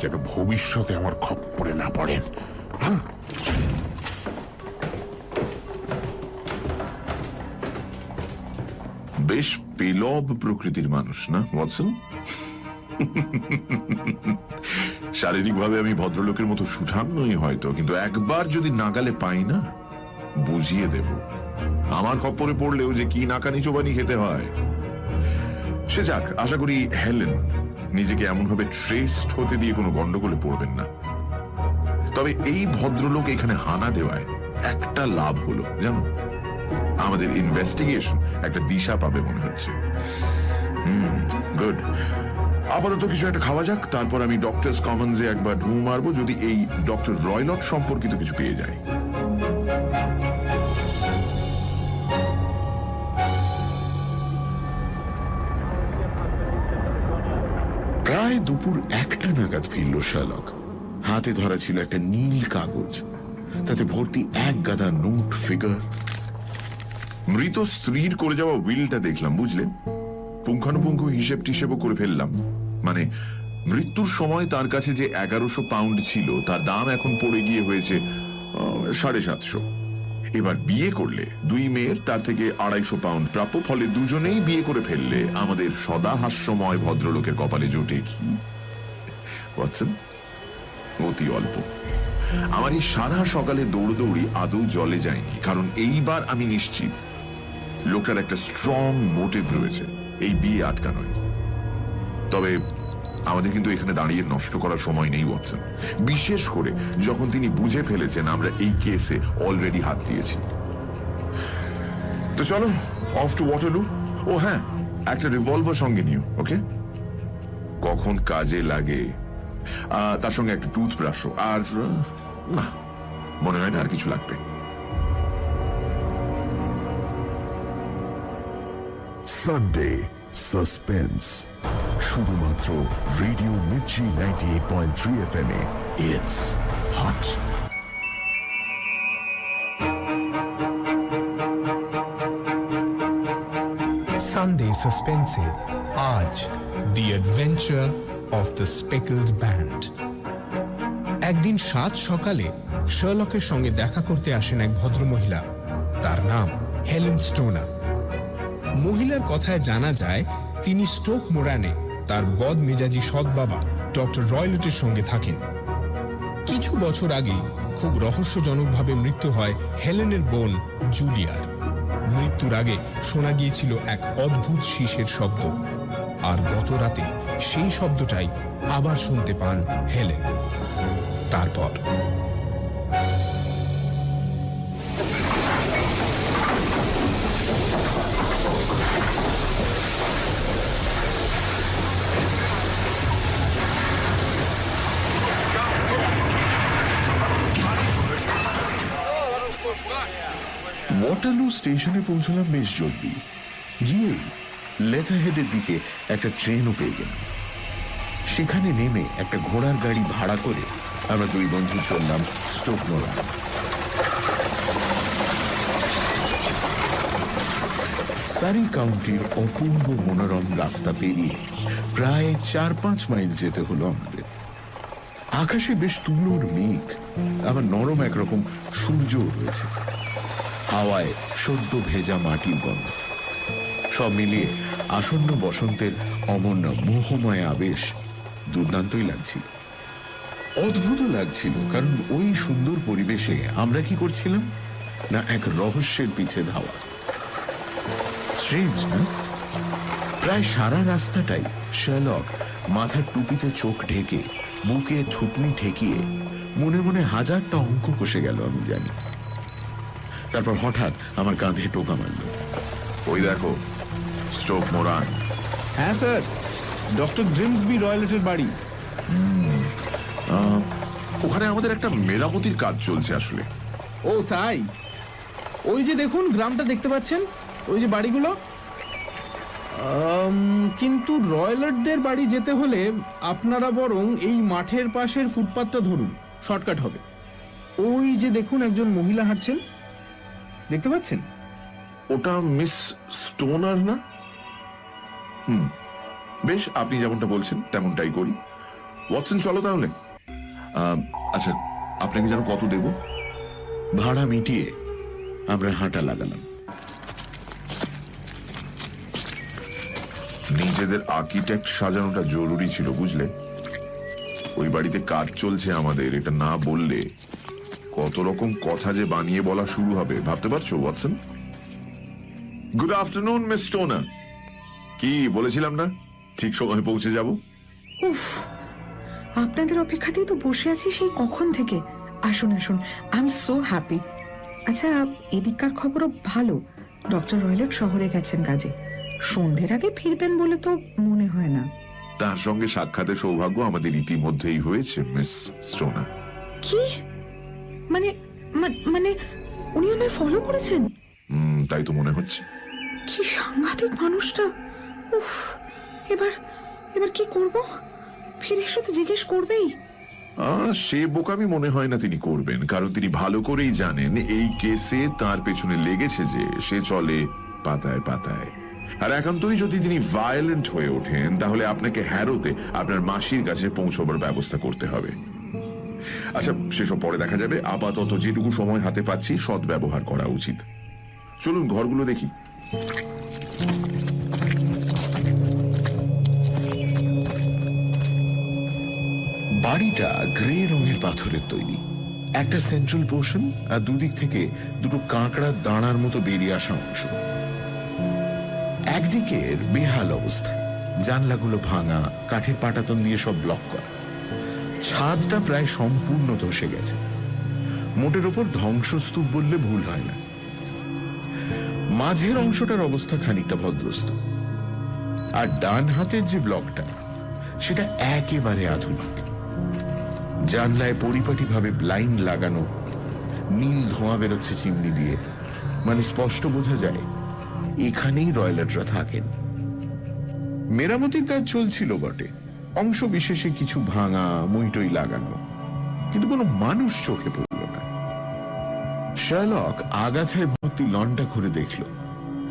যেন ভবিষ্যতে আমার খপ্পরে না পড়েন। হ্যাঁ, বেশ পেলব প্রকৃতির মানুষ না ওয়াটসন? শারীরিকভাবে আমি ভদ্রলোকের মতো সুঠাম নই হয়তো, কিন্তু একবার যদি নাগালে পাই না, বুঝিয়ে দেব আমার খপ্পরে পড়লেও যে কি নাকানি চোবানি খেতে হয়। সে যাক, আশা করি হেলেন নিজেকে এমনভাবে ট্রেসড হতে দিয়ে কোনো গন্ডগোলে পড়বেন না। তবে এই ভদ্রলোক এখানে হানা দেওয়ায় একটা লাভ হলো জানো, আমাদের ইনভেস্টিগেশন একটা দিশা পাবে মনে হচ্ছে। গুড। আপাতত কিছু একটা খাওয়া যাক, তারপর আমি ডক্টরস কমন্সে একবার ঢু মারবো, যদি এই ডক্টর রয়লট সম্পর্কিত কিছু পেয়ে যায়। প্রায় দুপুর 1টা নাগাদ ফিরল শার্লক। হাতে ধরা ছিল একটা নীল কাগজ, তাতে ভর্তি এক গাদা নোট, ফিগার। মৃত স্ত্রীর করে যাওয়া উইলটা দেখলাম, বুঝলে? পুঙ্খানুপুঙ্খ হিসেব টিসেবও করে ফেললাম। মানে মৃত্যুর সময় তার কাছে যে 1100 পাউন্ড ছিল, তার দাম এখন পড়ে গিয়ে হয়েছে 750। এবার বিয়ে করলে 2 মেয়ের তার থেকে 250 পাউন্ড প্রাপ্য। ফলে দুজনেই বিয়ে করে ফেললে আমাদের সদা হাস্যময় ভদ্রলোকের কপালে জোটে কি ওয়াটসন? অতি অল্প। আমার এই সারা সকালে দৌড়দৌড়ি আদৌ জলে যায়নি, কারণ এইবার আমি নিশ্চিত লোকটার একটা স্ট্রং মোটিভ রয়েছে এই বিয়ে আটকানোয়। তবে আমাদের কিন্তু এখানে দাঁড়িয়ে নষ্ট করার সময় নেই ওয়াটসন, বিশেষ করে যখন তিনি বুঝে ফেলেছেন আমরা এই কেসে অলরেডি হাত দিয়েছি। তো চলো, অফ টু ওয়াটারলু। ও হ্যাঁ, একটা রিভলভার সঙ্গে নিও, ওকে? কখন কাজে লাগে। তার সঙ্গে একটা টুথব্রাশও। আর না, মনে হয় না আর কিছু লাগবে। সানডে সাসপেন্স শুধুমাত্র রেডিও মির্চি 98.3 FM এ। It's hot. সানডে সাসপেন্সে আজ the adventure of the speckled band. একদিন সাত সকালে শার্লকের সঙ্গে দেখা করতে আসেন এক ভদ্রমহিলা। তার নাম হেলেন স্টোনার। মহিলার কথায় জানা যায় তিনি স্টোক মোরানে তার বদমেজাজি সৎ বাবা ডক্টর রয়লটের সঙ্গে থাকেন। কিছু বছর আগে খুব রহস্যজনকভাবে মৃত্যু হয় হেলেনের বোন জুলিয়ার। মৃত্যুর আগে শোনা গিয়েছিল এক অদ্ভুত শীষের শব্দ, আর গত রাতে সেই শব্দটাই আবার শুনতে পান হেলেন। তারপর ওয়াটারলু স্টেশনে পৌঁছলাম বেশ জলদি। গিয়েই লেথারহেডের দিকে একটা ট্রেনও পেয়ে গেলাম। সেখানে নেমে একটা ঘোড়ার গাড়ি ভাড়া করে আমরা দুই বন্ধু চললাম স্টোক মোরান। সারি কাউন্টির অপূর্ব মনোরম রাস্তা পেরিয়ে প্রায় 4-5 মাইল যেতে হলো আমাদের। আকাশে বেশ তুলোর মেঘ, আবার নরম একরকম সূর্য রয়েছে। হাওয়ায় সদ্য ভেজা মাটির গন্ধ। সব মিলিয়ে আসন্ন বসন্তের অমন্য মোহময় আবেশ দুর্দান্তই লাগছিল। অদ্ভুত লাগছিল, কারণ ওই সুন্দর পরিবেশে আমরা কি করছিলাম না এক রহস্যের পিছে ধাওয়া। স্ট্রেঞ্জ না? প্রায় সারা রাস্তাটাই শার্লক মাথার টুপিতে চোখ ঢেকে, বুকে থুতনি ঠেকিয়ে মনে মনে হাজারটা অঙ্ক কষে গেল আমি জানি। তারপর হঠাৎ আমার কাঁধে টোকা মারল। ওই দেখো, স্টোক মোরান। হ্যাঁ স্যার, ডক্টর গ্রিমসবি রয়লেটের বাড়ি। ওখানে আমাদের একটা মেরামতির কাজ চলছে আসলে। ও তাই? ওই যে দেখুন গ্রামটা দেখতে পাচ্ছেন, ওই যে বাড়িগুলো। কিন্তু রয়লেটদের বাড়ি যেতে হলে আপনারা বরং এই মাঠের পাশের ফুটপাতটা ধরুন, শর্টকাট হবে। ওই যে দেখুন একজন মহিলা হাঁটছেন, দেখতে পাচ্ছেন? ওটা মিস স্টোনার না? বেশ, আপনি যেমনটা বলছেন তেমনটাই করি। ওয়াটসন, চলো তাহলে। আচ্ছা, আপনাকে যেন কত দেব? ভাড়া মিটিয়ে আমরা হাঁটা লাগালাম। নিজেদের আর্কিটেক্ট সাজানোটা জরুরি ছিল, বুঝলে? ওই বাড়িতে কাজ চলছে আমাদের, এটা না বললে কত রকম কথা যে বানিয়ে বলা শুরু হবে, ভাবতে পারছো Watson? Good afternoon miss stoner. কি বলেছিলাম না, ঠিক সময় পৌঁছে যাব? উফ, আপনাদের অপেক্ষাতেই তো বসে আছি সেই কখন থেকে। আসুন আসুন, আই এম সো হ্যাপি। আচ্ছা, এদিককার খবরও ভালো। ডক্টর রয়লেট শহরে গেছেন কাজে, সন্ধ্যের আগে ফিরবেন বলে তো মনে হয় না। তার সঙ্গে সাক্ষাতের সৌভাগ্য আমাদের ইতিমধ্যেই হয়েছে মিস স্টোনার। কি মানে মানে উনি আমায় ফলো করেছেন? তাই তো মনে হচ্ছে। কি সাংঘাতিক মানুষটা! উফ, এবার এবার কি করব? ফিরে এসে তো জিজ্ঞেস করবেই। সে বোকামি মনে হয় না তিনি করবেন, কারণ তিনি ভালো করেই জানেন এই কেসে তার পেছনে লেগেছে যে সে চলে পাতায় পাতায়। আর একান্তই যদি তিনি ভায়োলেন্ট হয়ে ওঠেন, তাহলে আপনাকে হ্যারোতে আপনার মাসির কাছে পৌঁছবার ব্যবস্থা করতে হবে। আচ্ছা, সেসব পরে দেখা যাবে। আপাতত যেটুকু সময় হাতে পাচ্ছি সৎ ব্যবহার করা উচিত। চলুন ঘরগুলো দেখি। বাড়িটা গ্রে রঙের পাথরের তৈরি। একটা সেন্ট্রাল পোর্শন আর দুদিক থেকে দুটো কাঁকড়ার দাঁড়ার মতো বেরিয়ে আসা অংশ। একদিকের বেহাল অবস্থা, জানলাগুলো ভাঙা, কাঠের পাটাতন দিয়ে সব ব্লক করা। ছাদটা প্রায় সম্পূর্ণ ধসে গেছে, মোটের ওপর ধ্বংসস্তূপ বললে ভুল হয় না। মাঝের অংশটার অবস্থা খানিকটা ভদ্রস্ত, আর ডান হাতের যে ব্লকটা সেটা একেবারে আধুনিক। জানলায় পরিপাটিভাবে ব্লাইন্ড লাগানো, নীল ধোঁয়া বেরোচ্ছে চিমনি দিয়ে, মানে স্পষ্ট বোঝা যায় এখানেই রয়লেটরা থাকেন। মেরামতির কাজ চলছিল বটে, অংশ বিশেষে কিছু ভাঙা, মুইটই লাগানো, কিন্তু কোনো মানুষ চোখে পড়ল না। শার্লক আগাছায় ভর্তি লনটা ঘুরে দেখল,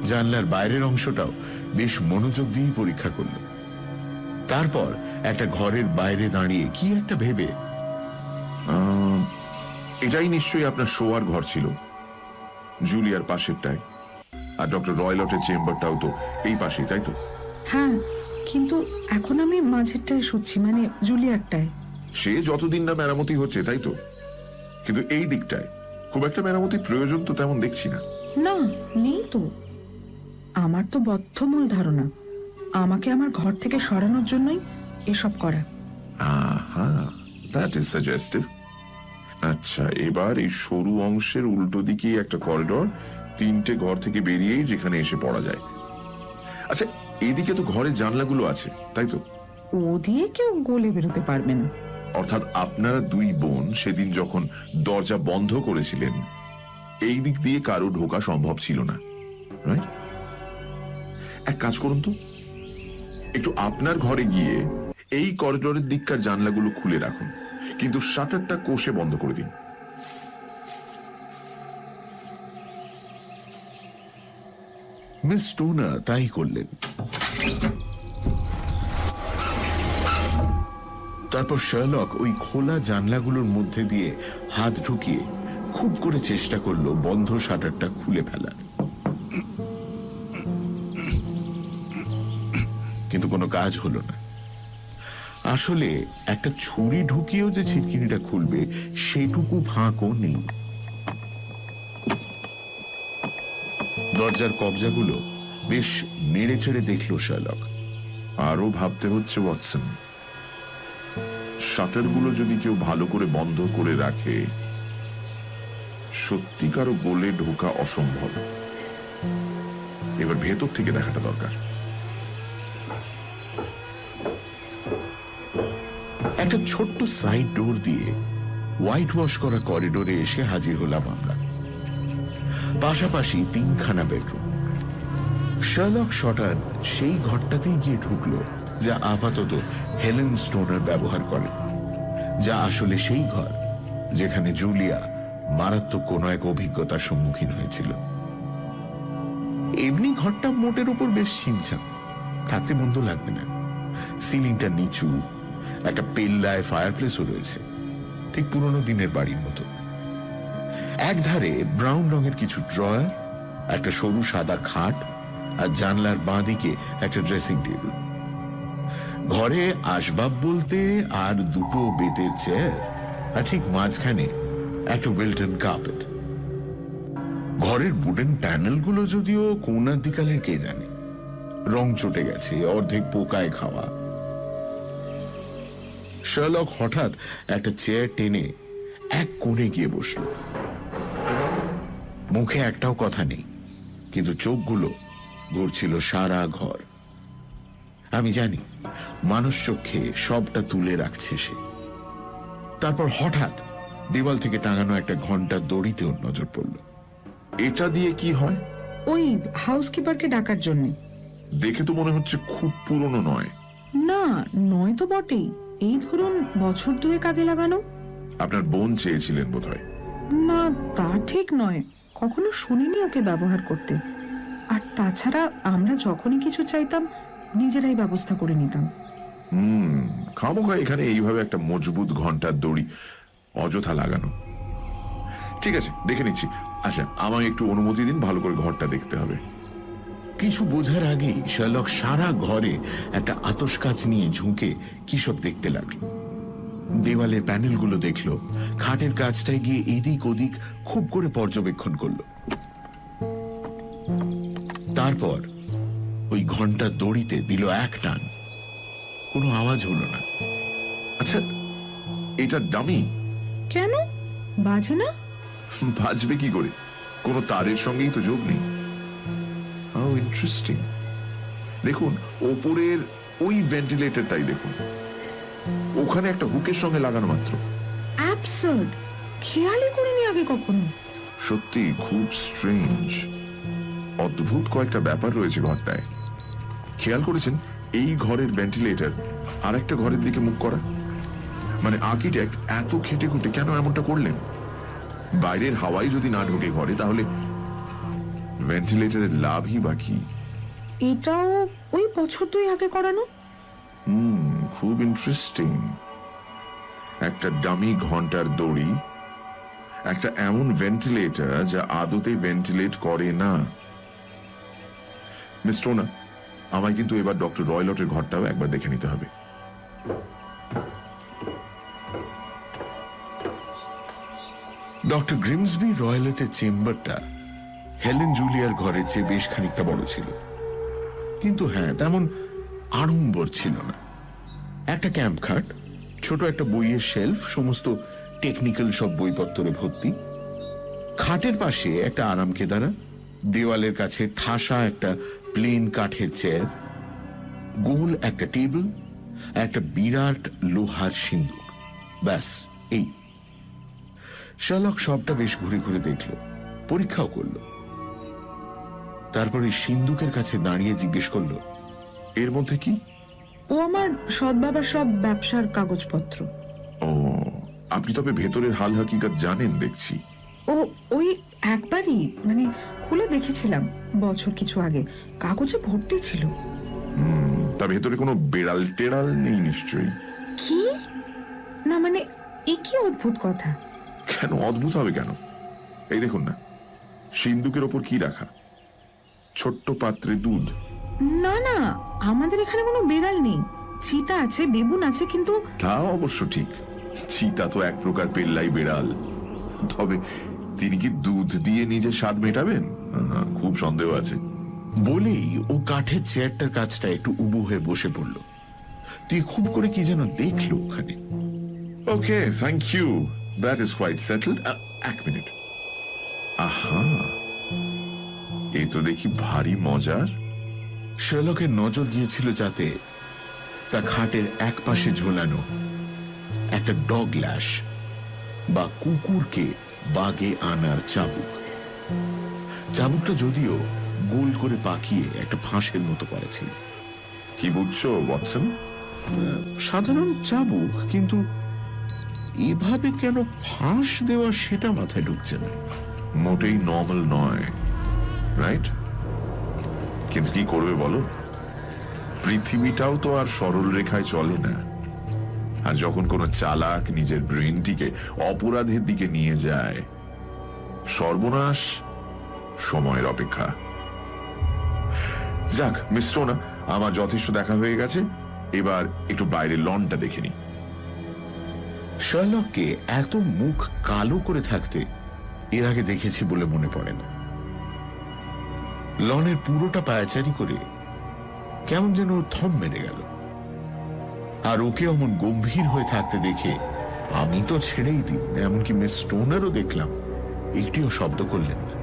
জানলার বাইরের অংশটাও বেশ মনোযোগ দিয়ে পরীক্ষা করল। তারপর একটা ঘরের বাইরে দাঁড়িয়ে কি একটা ভেবে, এটাই নিশ্চয়ই আপনার শোয়ার ঘর ছিল, জুলিয়ার পাশেরটায়। আর ডক্টর রয়লটের চেম্বারটাও তো এই পাশেই, তাই তো? হ্যাঁ, কিন্তু এখন আমি মাঝেরটায় শুচ্ছি, মানে জুলিয়ারটায়। সে যতদিন না মেরামতি হচ্ছে, তাই তো? কিন্তু এই দিকটায় খুব একটা মেরামতির প্রয়োজন তো তেমন দেখছি না। না, নেই তো। আমার তো বদ্ধমূল ধারণা আমাকে আমার ঘর থেকে সরানোর জন্যই এসব করা। That is suggestive. আচ্ছা, এবার এই সরু অংশের উল্টো দিকেই একটা করিডর, তিনটে ঘর থেকে বেরিয়েই যেখানে এসে পড়া যায়। আচ্ছা, এইদিকে তো ঘরের জানলাগুলো আছে, তাই তো? ও দিয়ে কেউ গলে বেরোতে পারবে না। অর্থাৎ আপনারা দুই বোন সেদিন যখন দরজা বন্ধ করেছিলেন, এই দিক দিয়ে কারো ঢোকা সম্ভব ছিল না, রাইট? এক কাজ করুন তো, একটু আপনার ঘরে গিয়ে এই করিডোরের দিককার জানলাগুলো খুলে রাখুন, কিন্তু শাটারটা কষে বন্ধ করে দিন। মিস স্টোনার তাই করলেন। তারপর শার্লক ওই খোলা জানলাগুলোর মধ্যে দিয়ে হাত ঢুকিয়ে খুব করে চেষ্টা করলো বন্ধ শাটারটা খুলে ফেলার, কিন্তু কোনো কাজ হলো না। আসলে একটা ছুরি ঢুকিয়েও যে ছিটকিনিটা খুলবে সেটুকু ফাঁকও নেই। দরজার কবজাগুলো বেশ নেড়ে চেড়ে দেখল শার্লক। আরো ভাবতে হচ্ছে ওয়াটসন, শাটারগুলো যদি কেউ ভালো করে বন্ধ করে রাখে, সত্যিকারও গোলে ঢোকা অসম্ভব। এবার ভেতর থেকে দেখাটা দরকার। একটা ছোট্ট সাইড ডোর দিয়ে হোয়াইট ওয়াশ করা করিডোরে এসে হাজির হলাম আমরা। পাশাপাশি তিনখানা বেডরুম। শার্লক শটার সেই ঘরটাতেই গিয়ে ঢুকলো যা আপাতত হেলেন স্টোনার ব্যবহার করেন, যা আসলে সেই ঘর যেখানে জুলিয়া মারাত্মক কোনো এক অভিজ্ঞতার সম্মুখীন হয়েছিল। এমনি ঘরটা মোটের উপর বেশ ছিমছাম, থাকতে মন্দ লাগবে না। সিলিংটা নিচু, একটা পেল্লায় ফায়ারপ্লেসও রয়েছে, ঠিক পুরনো দিনের বাড়ির মতো। একধারে ব্রাউন রঙের কিছু ড্রয়ার, একটা সরু সাদা খাট, আর জানলার বাঁ দিকে একটা ড্রেসিং টেবিল। ঘরে আসবাব বলতে আর দুটো বেতের চেয়ার, আর ঠিক মাঝখানে একটা ওয়েলটন কার্পেট। ঘরের উডেন প্যানেলগুলো যদিও কৌনাদিকালের কে জানে, রং চটে গেছে, অর্ধেক পোকায় খাওয়া। শার্লক হঠাৎ একটা চেয়ার টেনে এক কোণে গিয়ে বসল। মুখে একটাও কথা নেই, কিন্তু চোখগুলো ঘুরছিল সারা ঘর। আমি জানি মানুষ চোখে সবটা তুলে রাখছে সে। তারপর হঠাৎ দেওয়াল থেকে টাঙানো একটা ঘন্টার দড়িতে ওর নজর পড়ল। এটা দিয়ে কি হয়? ওই হাউসকিপারকে ডাকার জন্য। দেখে তো মনে হচ্ছে খুব পুরনো নয়। না, নয় তো বটেই, এই ধরুন বছর দুয়েক আগে লাগানো। আপনার বোন চেয়েছিলেন বোধহয়। না, তা ঠিক নয়, কখনো শুনিনি ওকে ব্যবহার করতে। আর তাছাড়া আমরা যখনই কিছু চাইতাম নিজেরাই ব্যবস্থা করে নিতাম। খামোখা এখানে এইভাবে একটা মজবুত ঘন্টার দড়ি অযথা লাগানো। ঠিক আছে, দেখে নিচ্ছি। আচ্ছা, আমায় একটু অনুমতি দিন, ভালো করে ঘরটা দেখতে হবে। কিছু বোঝার আগেই শার্লক সারা ঘরে একটা আতশকাচ নিয়ে ঝুঁকে কি সব দেখতে লাগলো। দেওয়ালের প্যানেলগুলো দেখলো, খাটের কাজটায় গিয়ে এদিক ওদিক খুব করে পর্যবেক্ষণ করলো। তারপর ওই ঘন্টার দড়িতে দিল এক টান। কোনো আওয়াজ হলো না। আচ্ছা, এটা ডামি? কেন বাজে না? বাজবে কি করে? কোনো তারের সঙ্গেই তো যোগ নেই। How interesting. দেখুন, ওপরের ওই ভেন্টিলেটরটাই দেখুন, ওখানে একটা হুকের সঙ্গে লাগানো মাত্র। অ্যাবসার্ড, খেয়ালই করিনি আগে কখনো। সত্যি খুব স্ট্রেঞ্জ, অদ্ভুত কয়েকটা ব্যাপার রয়েছে ঘরটায়। খেয়াল করেছেন এই ঘরের ভেন্টিলেটর আর একটা ঘরের দিকে মুখ করা? মানে আর্কিটেক্ট এত খেটে খুঁটে কেন এমনটা করলেন? বাইরের হাওয়াই যদি না ঢোকে ঘরে, তাহলে ভেন্টিলেটরের লাভই বা কি? এটাও ওই বছর দুই আগে করানো। খুব ইন্টারেস্টিং। একটা ডামি ঘন্টার দড়ি, একটা এমন ভেন্টিলেটর যা আদতে ভেন্টিলেট করে না। মিস্টার ওনা, আমায় কিন্তু এবার ডক্টর রয়লটের ঘরটাও একবার দেখে নিতে হবে। ডক্টর গ্রিমসবি রয়লেটের চেম্বারটা হেলেন জুলিয়ার ঘরের চেয়ে বেশ খানিকটা বড় ছিল, কিন্তু হ্যাঁ, তেমন আড়ম্বর ছিল না। একটা ক্যাম্প খাট, ছোট একটা বইয়ের শেলফ, সমস্ত টেকনিক্যাল সব বইপত্তরে ভর্তি। খাটের পাশে একটা আরাম কেদারা, দেওয়ালের কাছে ঠাসা একটা প্লেন কাঠের চেয়ার, গোল একটা টেবিল, একটা বিরাট লোহার সিন্দুক। ব্যাস এই। শার্লক সবটা বেশ ঘুরে ঘুরে দেখল, পরীক্ষাও করল। তারপর এই সিন্দুকের কাছে দাঁড়িয়ে জিজ্ঞেস করল, এর মধ্যে কি? ও আমার সৎ বাবার সব ব্যবসার কাগজপত্র। ও, আপনি তবে ভেতরের হাল হাকিকত জানেন দেখছি। ও ওই একবারই মানে খুলে দেখেছিলাম বছর কিছু আগে, কাগজে ভর্তি ছিল। তা ভেতরে কোনো বেড়াল টেড়াল নেই নিশ্চয়ই? কি না, মানে এ কি অদ্ভুত কথা। কেন অদ্ভুত হবে কেন? এই দেখুন না, সিন্দুকের ওপর কি রাখা? ছোট্ট পাত্রে দুধ। না না, আমাদের এখানে কোনো বেড়াল নেই। চিতা আছে, বেবুন আছে, কিন্তু তা অবশ্য ঠিক, চিতা তো এক প্রকার পেল্লাই বেড়াল। তবে তিনি কি দুধ দিয়ে নিজের স্বাদ মেটাবেন? খুব সন্দেহ আছে। বলেই ও কাঠের চেয়ারটার কাছটা একটু উবু হয়ে বসে পড়ল। তুই খুব করে কি যেন দেখলো ওখানে। Okay, thank you, that is quite settled. এক মিনিট। আহা, এই তো দেখি ভারী মজার। শার্লকের নজর গিয়েছিল যাতে তা খাটের এক পাশে ঝোলানো একটা ডগ ল্যাশ বা কুকুরকে বাগে আনার চাবুক। চাবুকটা যদিও গোল করে পাকিয়ে একটা ফাঁসের মতো করা ছিল। কি বুঝছো ওয়াটসন? সাধারণ চাবুক, কিন্তু এভাবে কেন ফাঁস দেওয়া সেটা মাথায় ঢুকছে না। মোটেই নর্মাল নয়, রাইট? কিন্তু কি করবে বলো, পৃথিবীটাও তো আর সরল রেখায় চলে না। আর যখন কোনো চালাক নিজের ব্রেনটিকে অপরাধের দিকে নিয়ে যায়, সর্বনাশ সময়ের অপেক্ষা। যাক মিস স্টোনা, আমার যথেষ্ট দেখা হয়ে গেছে, এবার একটু বাইরের লনটা দেখে নি। শার্লককে এত মুখ কালো করে থাকতে এর আগে দেখেছি বলে মনে পড়ে না। লনের পুরোটা পায়চারি করে কেমন যেন থম মেরে গেল। আর ওকে অমন গম্ভীর হয়ে থাকতে দেখে আমি তো ছেড়েই দিই, এমনকি মিস স্টোনারও দেখলাম একটিও শব্দ করলেন না।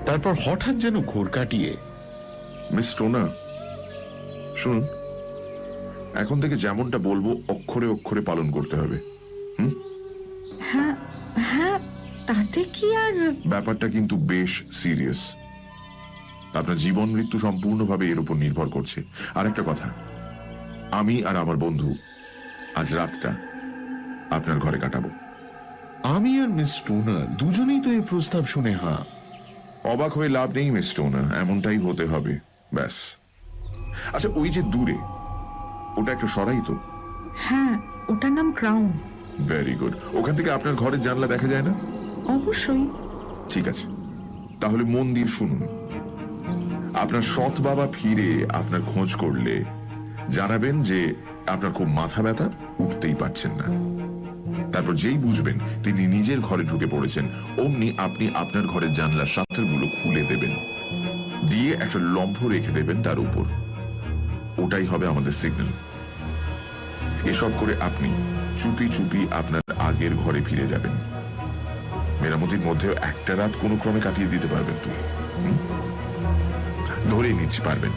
তারপর হঠাৎ যেন ঘোর কাটিয়ে, মিস স্টোনা শুনুন, এখন থেকে যেমনটা বলবো অক্ষরে অক্ষরে পালন করতে হবে। হ্যাঁ হ্যাঁ, তাতে কি আর? ব্যাপারটা কিন্তু বেশ সিরিয়াস। আপনার জীবন মৃত্যু সম্পূর্ণভাবে এর উপর নির্ভর করছে। আর একটা কথা, আমি আর আমার বন্ধু আজ রাতটা আপনার ঘরে কাটাবো। আমি আর মিস স্টোনার দুজনেই তো এই প্রস্তাব শুনে অবাক হয়ে লাভ নেই মিস স্টোনা, এমনটাই হতে হবে ব্যাস। আচ্ছা, ওই যে দূরে ওটা একটা সরাই তো? হ্যাঁ, ওটার নাম ক্রাউন। Very good. ওখান থেকে আপনার ঘরের জানলা দেখা যায় না? অবশ্যই। ঠিক আছে, তাহলে মন দিয়ে শুনুন। আপনার সৎ বাবা ফিরে আপনার খোঁজ করলে জানাবেন যে আপনার খুব মাথা ব্যথা, উঠতেই পারছেন না। তারপর যেই বুঝবেন তিনি নিজের ঘরে ঢুকে পড়েছেন, অমনি আপনি আপনার ঘরের জানলার শাটারগুলো খুলে দেবেন, দিয়ে একটা লম্ফ রেখে দেবেন তার উপর। ওটাই হবে আমাদের সিগন্যাল। এসব করে আপনি চুপি চুপি আপনার আগের ঘরে ফিরে যাবেন। মেরামতির মধ্যেও একটা রাত কোনো ক্রমে কাটিয়ে দিতে পারবেন তো? ধরে নিচ্ছি পারবেন।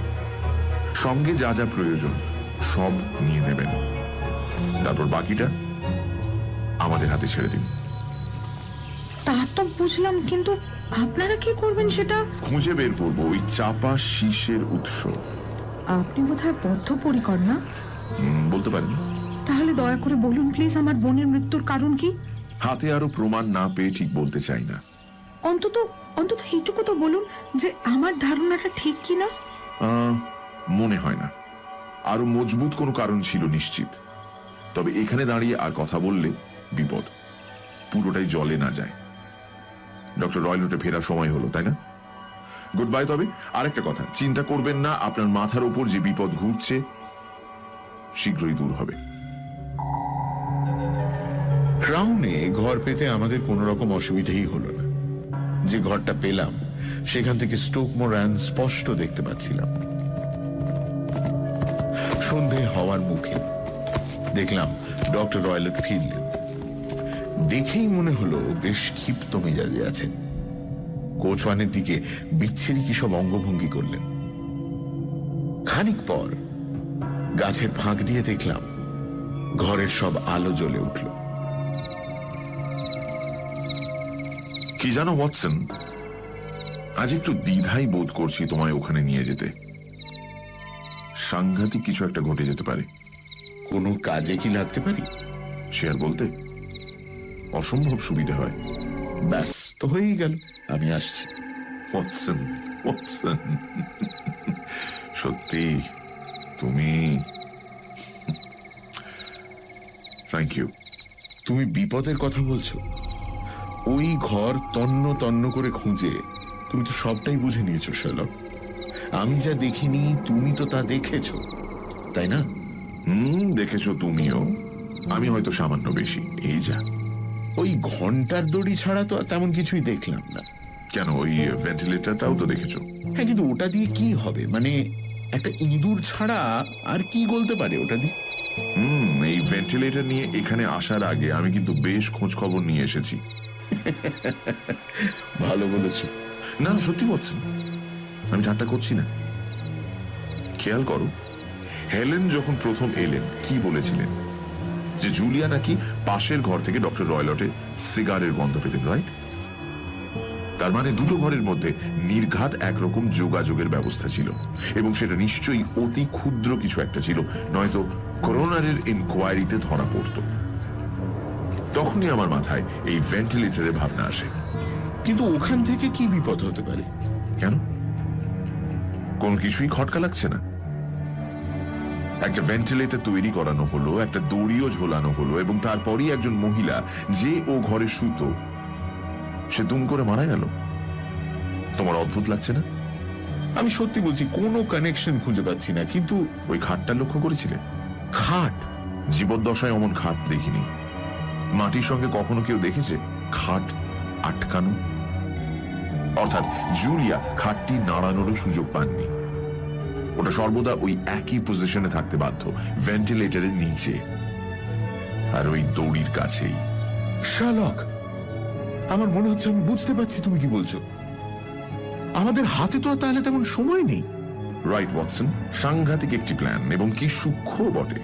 সঙ্গে যা যা প্রয়োজন সব নিয়ে নেবেন। তারপর বাকিটা আমাদের হাতে ছেড়ে দিন। তা তো বুঝলাম, কিন্তু আপনারা কি করবেন সেটা? খুঁজে বের করবো ওই চাপা শীষের উৎস। আপনি বোধহয় বদ্ধপরিকর না? বলতে পারেন। তাহলে দয়া করে বলুন প্লিজ, আমার বোনের মৃত্যুর কারণ কি? হাতে আরো প্রমাণ না পেয়ে ঠিক বলতে চাই না। অন্তত অন্তত এইটুকু তো বলুন যে আমার ধারণাটা ঠিক কি না। মনে হয় না। আরো মজবুত কোনো কারণ ছিল নিশ্চিত। তবে এখানে দাঁড়িয়ে আর কথা বললে বিপদ, পুরোটাই জলে না যায়। ডক্টর রয়লটে ফেরার সময় হলো, তাই না? Good bye. তবে আরেকটা কথা, চিন্তা করবেন না, আপনার মাথার ওপর যে বিপদ ঘুরছে শীঘ্রই দূর হবে। ক্রাউনে ঘর পেতে আমাদের কোনো রকম অসুবিধাই হলো না। যে ঘরটা পেলাম সেখান থেকে স্টোক মোরান স্পষ্ট দেখতে পাচ্ছিলাম। সন্ধে হওয়ার মুখে দেখলাম ডক্টর রয়লট ফিরলেন। দেখেই মনে হলো বেশ ক্ষিপ্ত মেজাজে আছেন। কোচওয়ানের দিকে বিচ্ছিরি কি সব অঙ্গভঙ্গি করলেন। খানিক পর গাছের ফাঁক দিয়ে দেখলাম ঘরের সব আলো জ্বলে উঠল। কি জানো ওয়াটসন, আজ একটু দ্বিধাই বোধ করছি তোমায় ওখানে নিয়ে যেতে। সাংঘাতিক কিছু একটা ঘটে যেতে পারে। কোনো কাজে কি লাগতে পারি? সে আর বলতে, অসম্ভব সুবিধা হয়। ব্যাস তো হয়েই গেল, আমি আসছি। ওয়াটসন, ওয়াটসন, সত্যি তুমি, থ্যাংক ইউ। তুমি বিপদের কথা বলছো? ওই ঘর তন্ন তন্ন করে খুঁজে তুমি তো সবটাই বুঝে নিয়েছো শার্লক। আমি যা দেখিনি তুমি তো তা দেখেছো, তাই না? দেখেছো তুমিও, আমি হয়তো সামান্য বেশি, এই যা। ওই ঘন্টার দড়ি ছাড়া তো তেমন কিছুই দেখলাম না। কেন, ওই ভেন্টিলেটরটাও তো দেখেছো? হ্যাঁ, কিন্তু ওটা দিয়ে কি হবে? মানে একটা ইঁদুর ছাড়া আর কি গলতে পারে ওটা দিয়ে? এই ভেন্টিলেটর নিয়ে এখানে আসার আগে আমি কিন্তু বেশ খোঁজ খবর নিয়ে এসেছি। ভালো বলেছো। না, সত্যি বলছেন, আমি ঠাট্টা করছি না। খেয়াল করো, হেলেন যখন প্রথম এলেন কি বলেছিলেন? যে জুলিয়া নাকি পাশের ঘর থেকে ডক্টর রয়লটের সিগারের গন্ধ পেতেন, রাইট? তার মানে দুটো ঘরের মধ্যে নির্ঘাত একরকম যোগাযোগের ব্যবস্থা ছিল, এবং সেটা নিশ্চয়ই অতি ক্ষুদ্র কিছু একটা ছিল, নয়তো করোনারের ইনকোয়ারিতে ধরা পড়ত। তখনই আমার মাথায় এই ভেন্টিলেটরের ভাবনা আসে। কিন্তু ওখান থেকে কি বিপদ হতে পারে? কেন? কোনো কিছুই খটকা লাগছে না। একটা ভেন্টিলেটর তৈরি করানো হলো, একটা দড়িও ঝোলানো হলো, এবং তারপরই একজন মহিলা যে ও ঘরে শুতো সে দুম করে মারা গেল। তোমার অদ্ভুত লাগছে না? আমি সত্যি বলছি, কোনো কানেকশন খুঁজে পাচ্ছি না। কিন্তু ওই খাটটা লক্ষ্য করেছিলে? খাট? জীবদ্দশায় অমন খাট দেখিনি। মাটির সঙ্গে কখনো কেউ দেখেছে খাট আটকানো? অর্থাৎ জুলিয়া খাটটি নাড়ানোরও সুযোগ পাননি। ওটা সর্বদা ওই একই পজিশনে থাকতে বাধ্য, ভেন্টিলেটরের নিচে আর ওই দড়ির কাছেই। শার্লক, আমার মনে হচ্ছে আমি বুঝতে পারছি তুমি কি বলছো। আমাদের হাতে তো আর তাহলে তেমন সময় নেই। রাইট ওয়াটসন, সাংঘাতিক একটি প্ল্যান, এবং কি সূক্ষ্ম বটে।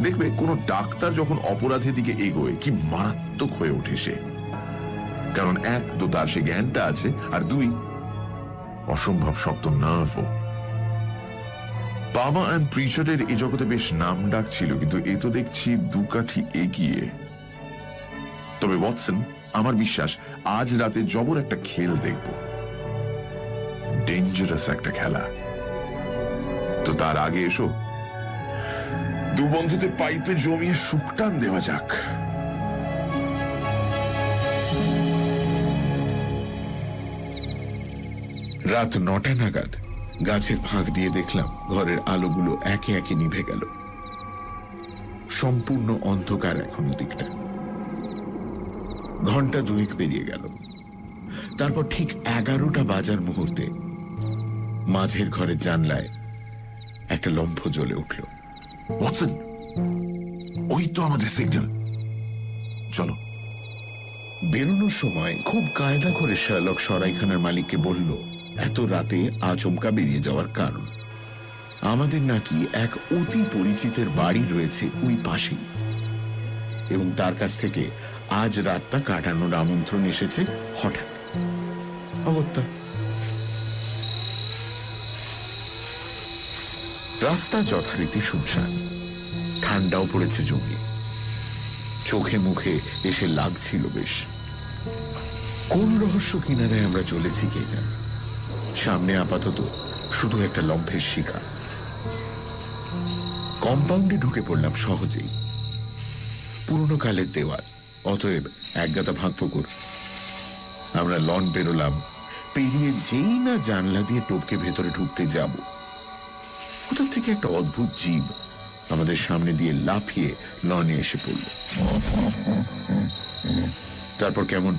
দেখবে কোন ডাক্তার যখন অপরাধের দিকে এগোয় কি মারাত্মক হয়ে ওঠে সে। কারণ এক তো তার সে জ্ঞানটা আছে, আর দুই অসম্ভব শক্ত নার্ভও। বাবা অ্যান্ড প্রিচারের এ জগতে বেশ নাম ডাক ছিল, কিন্তু এ তো দেখছি দুকাঠি এগিয়ে। তবে ওয়াটসন, আমার বিশ্বাস আজ রাতে জবর একটা খেল দেখব, ডেঞ্জারাস একটা খেলা। তো তার আগে এসো দু বন্ধুতে পাইপে জমিয়ে শুকটান দেওয়া যাক। রাত 9টা নাগাদ গাছের ফাঁক দিয়ে দেখলাম ঘরের আলোগুলো একে একে নিভে গেল। সম্পূর্ণ অন্ধকার এখনো দিকটা। ঘন্টা 2 পেরিয়ে গেল। তারপর ঠিক 11টা বাজার মুহূর্তে মাঝের ঘরের জানলায় একটা লম্ফ জ্বলে উঠল। ওয়াটসন, ওই তো আমাদের সিগন্যাল। চলো। বেরোনোর সময় খুব কায়দা করে শার্লক সরাইখানার মালিককে বলল এত রাতে আচমকা বেরিয়ে যাওয়ার কারণ। আমাদের নাকি এক অতি পরিচিতের বাড়ি রয়েছে ওই পাশেই, এবং তার কাছ থেকে আজ রাতটা কাটানোর আমন্ত্রণ এসেছে হঠাৎ। অগত্যা রাস্তা যথারীতি শুনশান। ঠান্ডাও পড়েছে জমিয়ে। চোখে মুখে এসে লাগছিল বেশ। কোন রহস্য কিনারে আমরা চলেছি কে জানে। সামনে আপাতত শুধু একটা লম্ফের শিখা। কম্পাউন্ডে ঢুকে পড়লাম সহজেই। পুরনো কালের দেওয়াল, অতএব একগাদা ফাঁকফোকর। আমরা লন পেরোলাম। পেরিয়ে যেই না জানলা দিয়ে টপকে ভেতরে ঢুকতে যাব, কোথা থেকে একটা অদ্ভুত জীব আমাদের সামনে দিয়ে লাফিয়ে লনে এসে পড়ল। তারপর কেমন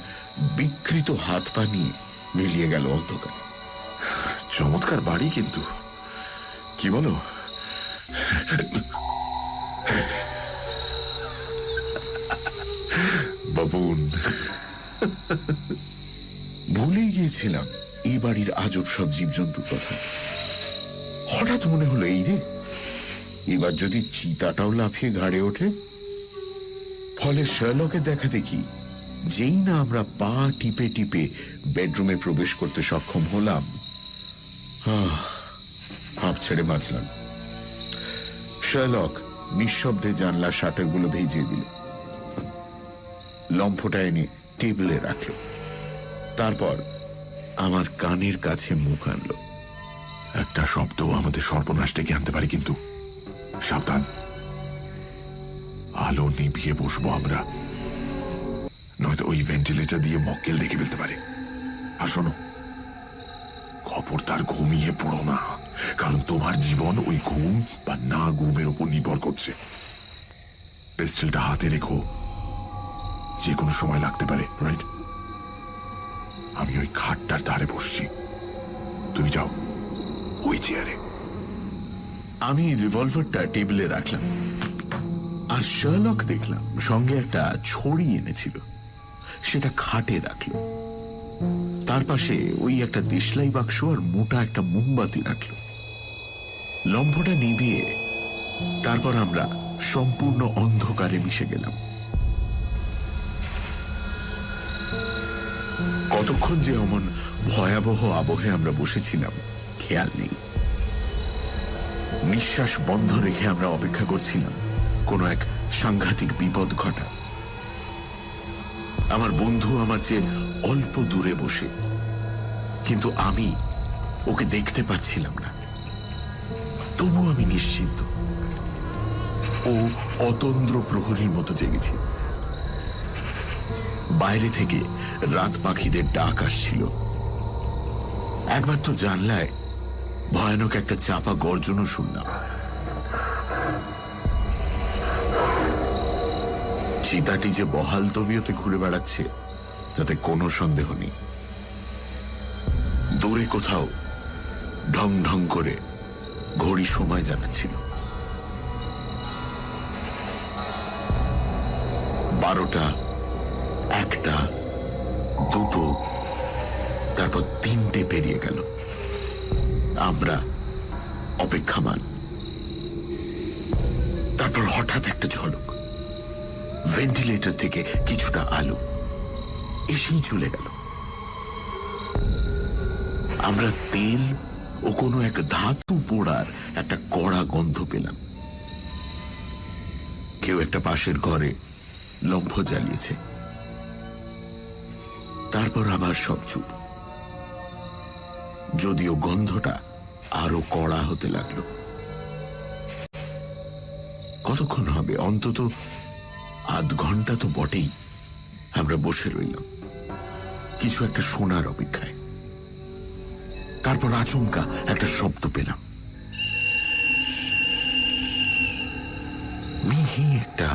বিকৃত হাত পা নিয়ে মিলিয়ে গেল অন্ধকার। চমৎকার বাড়ি কিন্তু, কি বলো? বাবুন। ভুলেই গিয়েছিলাম এই বাড়ির আজব সব জীবজন্তুর কথা। হঠাৎ মনে হলো এই রে, এবার যদি চিতাটাও লাফিয়ে ঘাড়ে ওঠে। ফলে শার্লকের দেখা দেখি যেই না আমরা পা টিপে টিপে বেডরুমে প্রবেশ করতে সক্ষম হলাম, হাঁপ ছেড়ে বাঁচলাম। শার্লক নিঃশব্দে জানলা শাটারগুলো ভেজিয়ে দিল। লম্ফটা এনে টেবিলে রাখল। তারপর আমার কানের কাছে মুখ আনলো। একটা শব্দ আমাদের সর্বনাশ ডেকে আনতে পারে, কিন্তু সাবধান, আলো নিভিয়ে বসবো আমরা, নয়তো ওই ভেন্টিলেটর দিয়ে মক্কেল দেখে ফেলতে পারে। আর শোনো, খবরদার ঘুমিয়ে পড়ো না, কারণ তোমার জীবন ওই ঘুম বা না ঘুমের উপর নির্ভর করছে। পিস্টলটা হাতে রেখো, যে কোনো সময় লাগতে পারে, রাইট? আমি ওই খাটটার ধারে বসছি, তুমি যাও ওই চেয়ারে। আমি রিভলভারটা টেবিলে রাখলাম, আর শার্লক দেখলাম সঙ্গে একটা ছড়ি এনেছিল, সেটা খাটে রাখল। তার পাশে ওই একটা দেশলাই বাক্স আর মোটা একটা মোমবাতি রাখল। লম্ফটা নিভিয়ে তারপর আমরা সম্পূর্ণ অন্ধকারে মিশে গেলাম। কতক্ষণ যে অমন ভয়াবহ আবহে আমরা বসেছিলাম খেয়াল নেই। নিঃশ্বাস বন্ধ রেখে আমরা অপেক্ষা করছিলাম কোনো এক সাংঘাতিক বিপদ ঘটা। আমার বন্ধু আমার চেয়ে অল্প দূরে বসে, কিন্তু আমি ওকে দেখতে পাচ্ছিলাম না, তবু আমি নিশ্চিন্ত ও অতন্দ্র প্রহরীর মতো জেগেছিল। বাইরে থেকে রাত পাখিদের ডাক আসছিল। একবার তো জানলায় ভয়ানক একটা চাপা গর্জনও শুনলাম। চিতাটি যে বহাল তবিয়তে ঘুরে বেড়াচ্ছে তাতে কোনো সন্দেহ নেই। দূরে কোথাও ঢং ঢং করে ঘড়ি সময় জানাচ্ছিল। 12টা, 1টা, 2টো, তারপর 3টে পেরিয়ে গেল। আমরা অপেক্ষামান। তারপর হঠাৎ একটা ঝলক, ভেন্টিলেটর থেকে কিছুটা আলো এসেই চলে গেল। আমরা তেল ও কোনো এক ধাতু পোড়ার একটা কড়া গন্ধ পেলাম। কেউ একটা পাশের ঘরে লম্ফ জ্বালিয়েছে। তারপর আবার সব চুপ, যদিও গন্ধটা আরো কড়া হতে লাগলো। কতক্ষণ হবে? অন্তত আধ ঘন্টা তো বটেই। আমরা বসে রইলাম কিছু একটা শোনার অপেক্ষায়। তারপর আচমকা একটা শব্দ পেলাম, মিহি একটা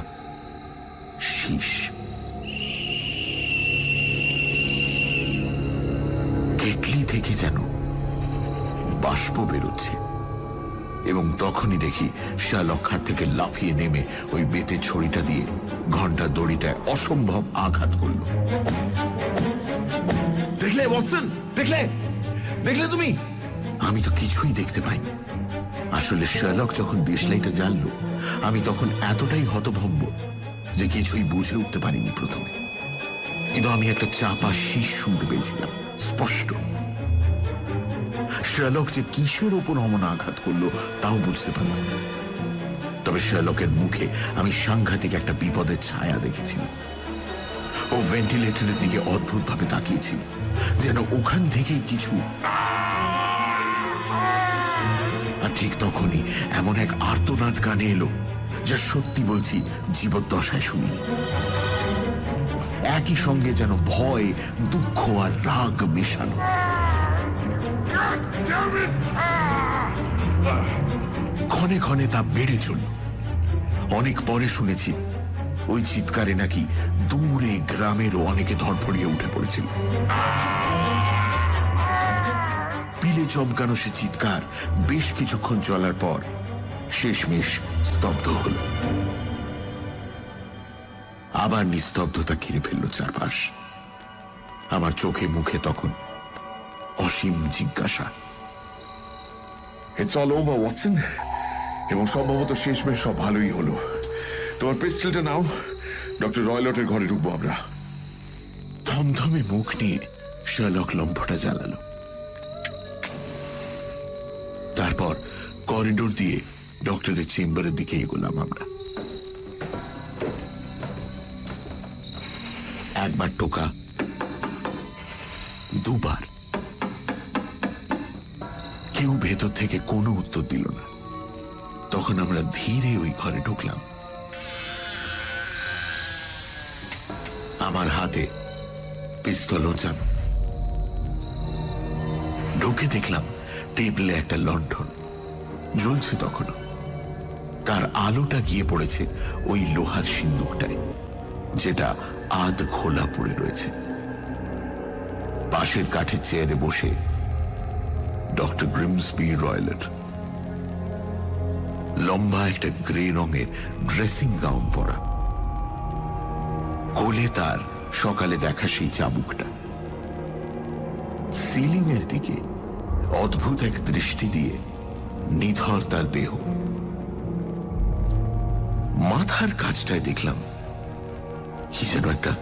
শীষ। কেটলি থেকে যেন বাষ্প বেরোচ্ছে, এবং তখনই দেখি শার্লক খাট থেকে লাফিয়ে নেমে ওই বেতের ছড়িটা দিয়ে ঘন্টার দড়িটায় অসম্ভব আঘাত করল। দেখলে ওয়াটসন? দেখলে দেখলে তুমি? আমি তো কিছুই দেখতে পাইনি। আসলে শার্লক যখন দেশলাইটা জ্বাললো, আমি তখন এতটাই হতভম্ব যে কিছুই বুঝে উঠতে পারিনি প্রথমে। কিন্তু আমি একটা চাপা শীষ শুনতে পেয়েছিলাম স্পষ্ট। শার্লক যে কিসের ওপর অমন আঘাত করলো তাও বুঝতে পারলাম। তবে শার্লকের মুখে আমি সাংঘাতিক একটা বিপদের ছায়া দেখেছিলাম। ও ভেন্টিলেটরের দিকে অদ্ভুতভাবে তাকিয়েছিল, যেন ওখান থেকেই কিছু। আর ঠিক তখনই এমন এক আর্তনাদ কানে এলো যা সত্যি বলছি জীবদ্দশায় শুনিনি। একই সঙ্গে যেন ভয়, দুঃখ আর রাগ মেশানো। ক্ষণে ক্ষণে তা বেড়ে চলল। অনেক পরে শুনেছি ওই চিৎকারে নাকি দূরে গ্রামেরও অনেকে ধরফড়িয়ে উঠে পড়েছিল। পিলে চমকানো সে চিৎকার বেশ কিছুক্ষণ চলার পর শেষমেশ স্তব্ধ হল। আবার নিস্তব্ধতা ঘিরে ফেলল চারপাশ। আমার চোখে মুখে তখন অসীম জিজ্ঞাসা। ইটস অল ওভার ওয়াটসন, এবং সম্ভবত শেষমেশ সব ভালোই হলো। তোমার পিস্টলটা নাও, ডক্টর রয়লটের ঘরে ঢুকবো আমরা। থমথমে মুখ নিয়ে শার্লক লম্ফটা জ্বালালো। তারপর করিডোর দিয়ে ডক্টরের চেম্বারের দিকে এগোলাম আমরা। একবার টোকা, দুবার। কেউ ভেতর থেকে কোনো উত্তর দিল না। তখন আমরা ধীরে ওই ঘরে ঢুকলাম। আমার হাতে পিস্তল ওঁচানো। ঢুকে দেখলাম টেবিলে একটা লণ্ঠন জ্বলছে তখনও। তার আলোটা গিয়ে পড়েছে ওই লোহার সিন্দুকটায়, যেটা আধ খোলা পড়ে রয়েছে। পাশের কাঠের চেয়ারে বসে ডক্টর গ্রিমসবি রয়লেট, লম্বা একটা গ্রে রঙের ড্রেসিং গাউন পরা। কোলে তার সকালে দেখা সেই চাবুকটা। সিলিং এর দিকে অদ্ভুত এক দৃষ্টি দিয়ে নিথর তার দেহ। মাথার কাছটায় দেখলাম কি যেন একটা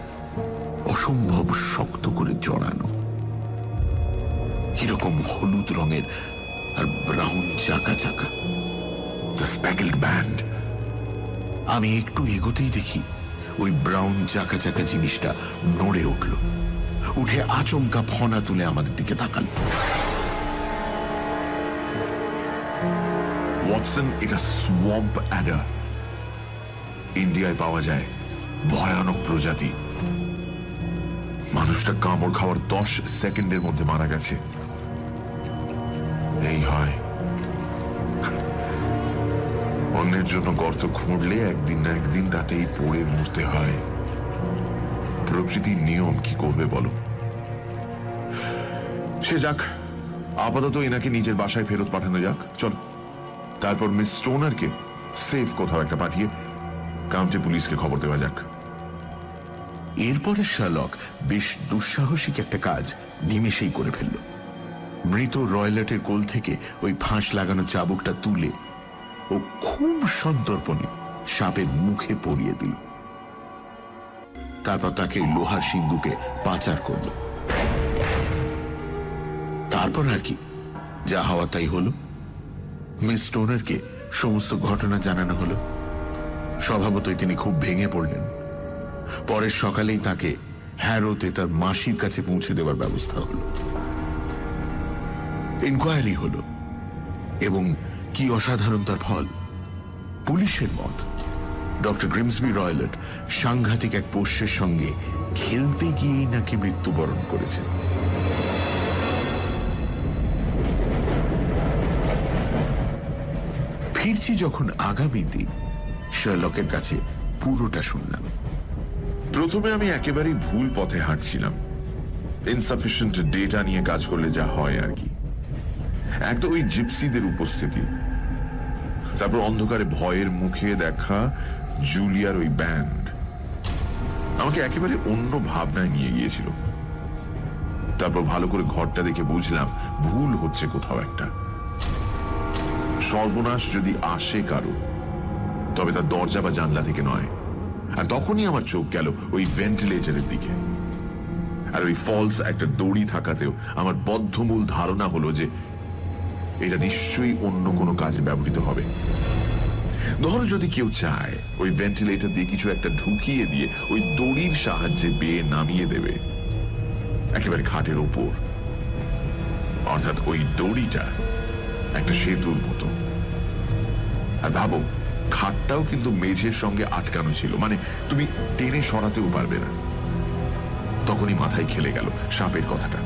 অসম্ভব শক্ত করে জড়ানো, কিরকম হলুদ রঙের আর ব্রাউন চাকা চাকা, দ্য স্প্যাকেলড ব্যান্ড। আমি একটু এগোতেই দেখি ওই ব্রাউন চাকা চাকা জিনিসটা নড়ে উঠল, উঠে আচমকা ফনা তুলে আমাদের দিকে তাকাল। ওয়াটসন, এটা সোয়াম্প অ্যাডার। ইন্ডিয়ায় পাওয়া যায়, ভয়ানক প্রজাতি। মানুষটা কামড় খাওয়ার 10 সেকেন্ডের মধ্যে মারা গেছে। এই হয়, অন্যের জন্য গর্ত খুঁড়লে একদিন না একদিন তাতেই পড়ে মরতে হয়। প্রকৃতির নিয়ম, কি করবে বলো। সে যাক, আপাতত এনাকে নিজের বাসায় ফেরত পাঠানো যাক। চল, তারপর মিস স্টোনারকে সেফ কোথাও একটা পাঠিয়ে কাউন্টি পুলিশকে খবর দেওয়া যাক। এরপরে শার্লক বেশ দুঃসাহসিক একটা কাজ নিমেষেই করে ফেলল। মৃত রয়লেটের কোল থেকে ওই ফাঁস লাগানো চাবুকটা তুলে ও খুব সন্তর্পণে সাপের মুখে পরিয়ে দিল। তারপর তাকে লোহার সিন্ধুকে পাচার করল। তারপর আর কি, যা হওয়া তাই হলো। মিস স্টোনারকে সমস্ত ঘটনা জানানো হলো। স্বভাবতই তিনি খুব ভেঙে পড়লেন। পরের সকালেই তাকে হ্যারোতে তার মাসির কাছে পৌঁছে দেওয়ার ব্যবস্থা হলো। ইনকোয়ারি হলো, এবং কি অসাধারণ তার ফল। পুলিশের মত, ডক্টর গ্রিমসবি রয়লেট সাংঘাতিক এক পোষ্যের সঙ্গে খেলতে গিয়েই নাকি মৃত্যুবরণ করেছেন। ফিরছি যখন আগামী দিন, শার্লকের কাছে পুরোটা শুনলাম। প্রথমে আমি একেবারেই ভুল পথে হাঁটছিলাম। ইনসাফিসিয়েন্ট ডেটা নিয়ে কাজ করলে যা হয় আর কি। এক তো ওই জিপসিদের উপস্থিতি, তারপর অন্ধকারে ভয়ের মুখে দেখা জুলিয়ার ওই ব্যান্ড আমাকে একেবারে অন্য ভাবনায় নিয়ে গিয়েছিল। তারপর ভালো করে ঘরটা দেখে বুঝলাম ভুল হচ্ছে কোথাও একটা। সর্বনাশ যদি আসে কারো, তবে তার দরজা বা জানলা থেকে নয়। আর তখনই আমার চোখ গেল ওই ভেন্টিলেটরের দিকে। আর ওই ফলস একটা দড়ি থাকাতেও আমার বদ্ধমূল ধারণা হলো যে এটা নিশ্চয়ই অন্য কোনো কাজে ব্যবহৃত হবে। ধরো যদি কেউ চায় ওই ভেন্টিলেটর দিয়ে কিছু একটা ঢুকিয়ে দিয়ে ওই দড়ির সাহায্যে বেয়ে নামিয়ে দেবে একেবারে খাটের ওপর, অর্থাৎ ওই দড়িটা একটা সেতুর মতো। আর ভাবো, খাটটাও কিন্তু মেঝের সঙ্গে আটকানো ছিল, মানে তুমি টেনে সরাতেও পারবে না। তখনই মাথায় খেলে গেল সাপের কথাটা।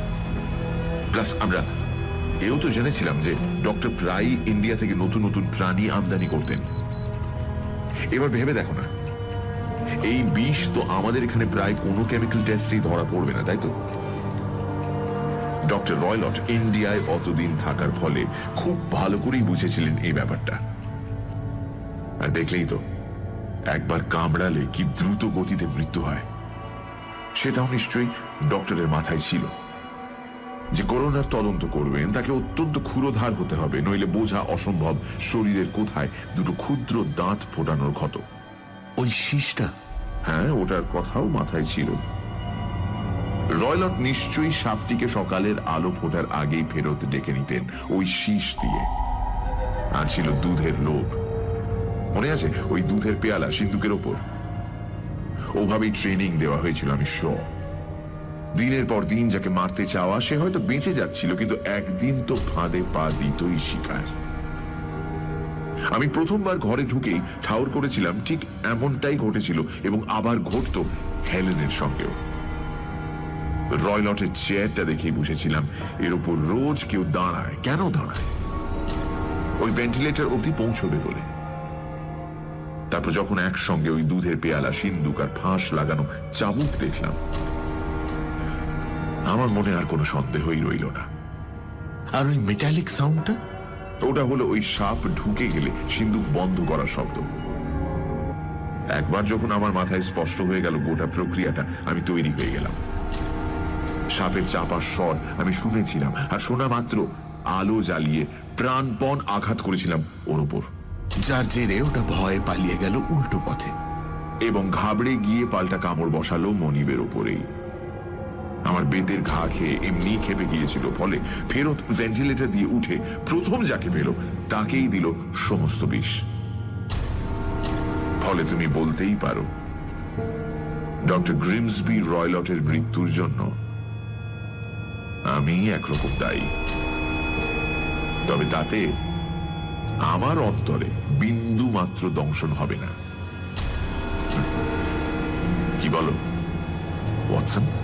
প্লাস আমরা এও তো জেনেছিলাম যে ডক্টর প্রায়ই ইন্ডিয়া থেকে নতুন নতুন প্রাণী আমদানি করতেন। এবার ভেবে দেখো না, এই বিষ তো আমাদের এখানে প্রায় কোনো কেমিক্যাল টেস্টেই ধরা পড়বে না, তাই তো? ডক্টর রয়লট ইন্ডিয়ায় অতদিন থাকার ফলে খুব ভালো করেই বুঝেছিলেন এই ব্যাপারটা। আর দেখলেই তো, একবার কামড়ালে কি দ্রুত গতিতে মৃত্যু হয়। সেটাও নিশ্চয়ই ডক্টরের মাথায় ছিল যে করোনার তদন্ত করবেন তাকে অত্যন্ত ক্ষুরোধার হতে হবে, নইলে বোঝা অসম্ভব শরীরের কোথায় দুটো ক্ষুদ্র দাঁত ফোটানোর ক্ষত। ওই শীষটা, হ্যাঁ, ওটার কথাও মাথায় ছিল। রয়লট নিশ্চয়ই সাপটিকে সকালের আলো ফোটার আগেই ফেরত ডেকে নিতেন ওই শীষ দিয়ে। আর ছিল দুধের লোভ, মনে আছে? ওই দুধের পেয়ালা সিন্দুকের ওপর ওভাবেই ট্রেনিং দেওয়া হয়েছিল, আমি শিওর। দিনের পর দিন যাকে মারতে চাওয়া সে হয়তো বেঁচে যাচ্ছিল, কিন্তু একদিন তো ফাঁদে পা দিতই শিকার। আমি প্রথমবার ঘরে ঢুকেই ঠাউর করেছিলাম ঠিক এমনটাই ঘটেছিল, এবং আবার ঘটতো হেলেনের সঙ্গেও। রয়লটের চেয়ারটা দেখেই বুঝেছিলাম এর উপর রোজ কেউ দাঁড়ায়। কেন দাঁড়ায়? ওই ভেন্টিলেটর অবধি পৌঁছবে বলে। তারপর যখন একসঙ্গে ওই দুধের পেয়ালা, সিন্দুক আর ফাঁস লাগানো চাবুক দেখলাম, আমার মনে আর কোনো সন্দেহই রইল না। আর ওই মেটালিক সাউন্ডটা, ওটা হলো ওই সাপ ঢুকে গেলে সিন্দুক বন্ধ করার শব্দ। একবার যখন আমার মাথায় স্পষ্ট হয়ে গেল গোটা প্রক্রিয়াটা, আমি তৈরি হয়ে গেলাম। সাপের চাপার স্বর আমি শুনেছিলাম, আর শোনা মাত্র আলো জ্বালিয়ে প্রাণপণ আঘাত করেছিলাম ওর উপর, যার জেরে ওটা ভয়ে পালিয়ে গেল উল্টো পথে, এবং ঘাবড়ে গিয়ে পাল্টা কামড় বসালো মনিবের উপরেই। আমার বেতের ঘা খেয়ে এমনি খেপে গিয়েছিল, ফলে ফেরত ভেন্টিলেটর দিয়ে উঠে প্রথম যাকে পেল তাকেই দিল সমস্ত বিষ। ফলে তুমি বলতেই পারো ডক্টর গ্রিমসবি রয়লটের মৃত্যুর জন্য আমি একরকম দায়ী। তবে তাতে আমার অন্তরে বিন্দু মাত্র দংশন হবে না। কি বলো ওয়াটসন?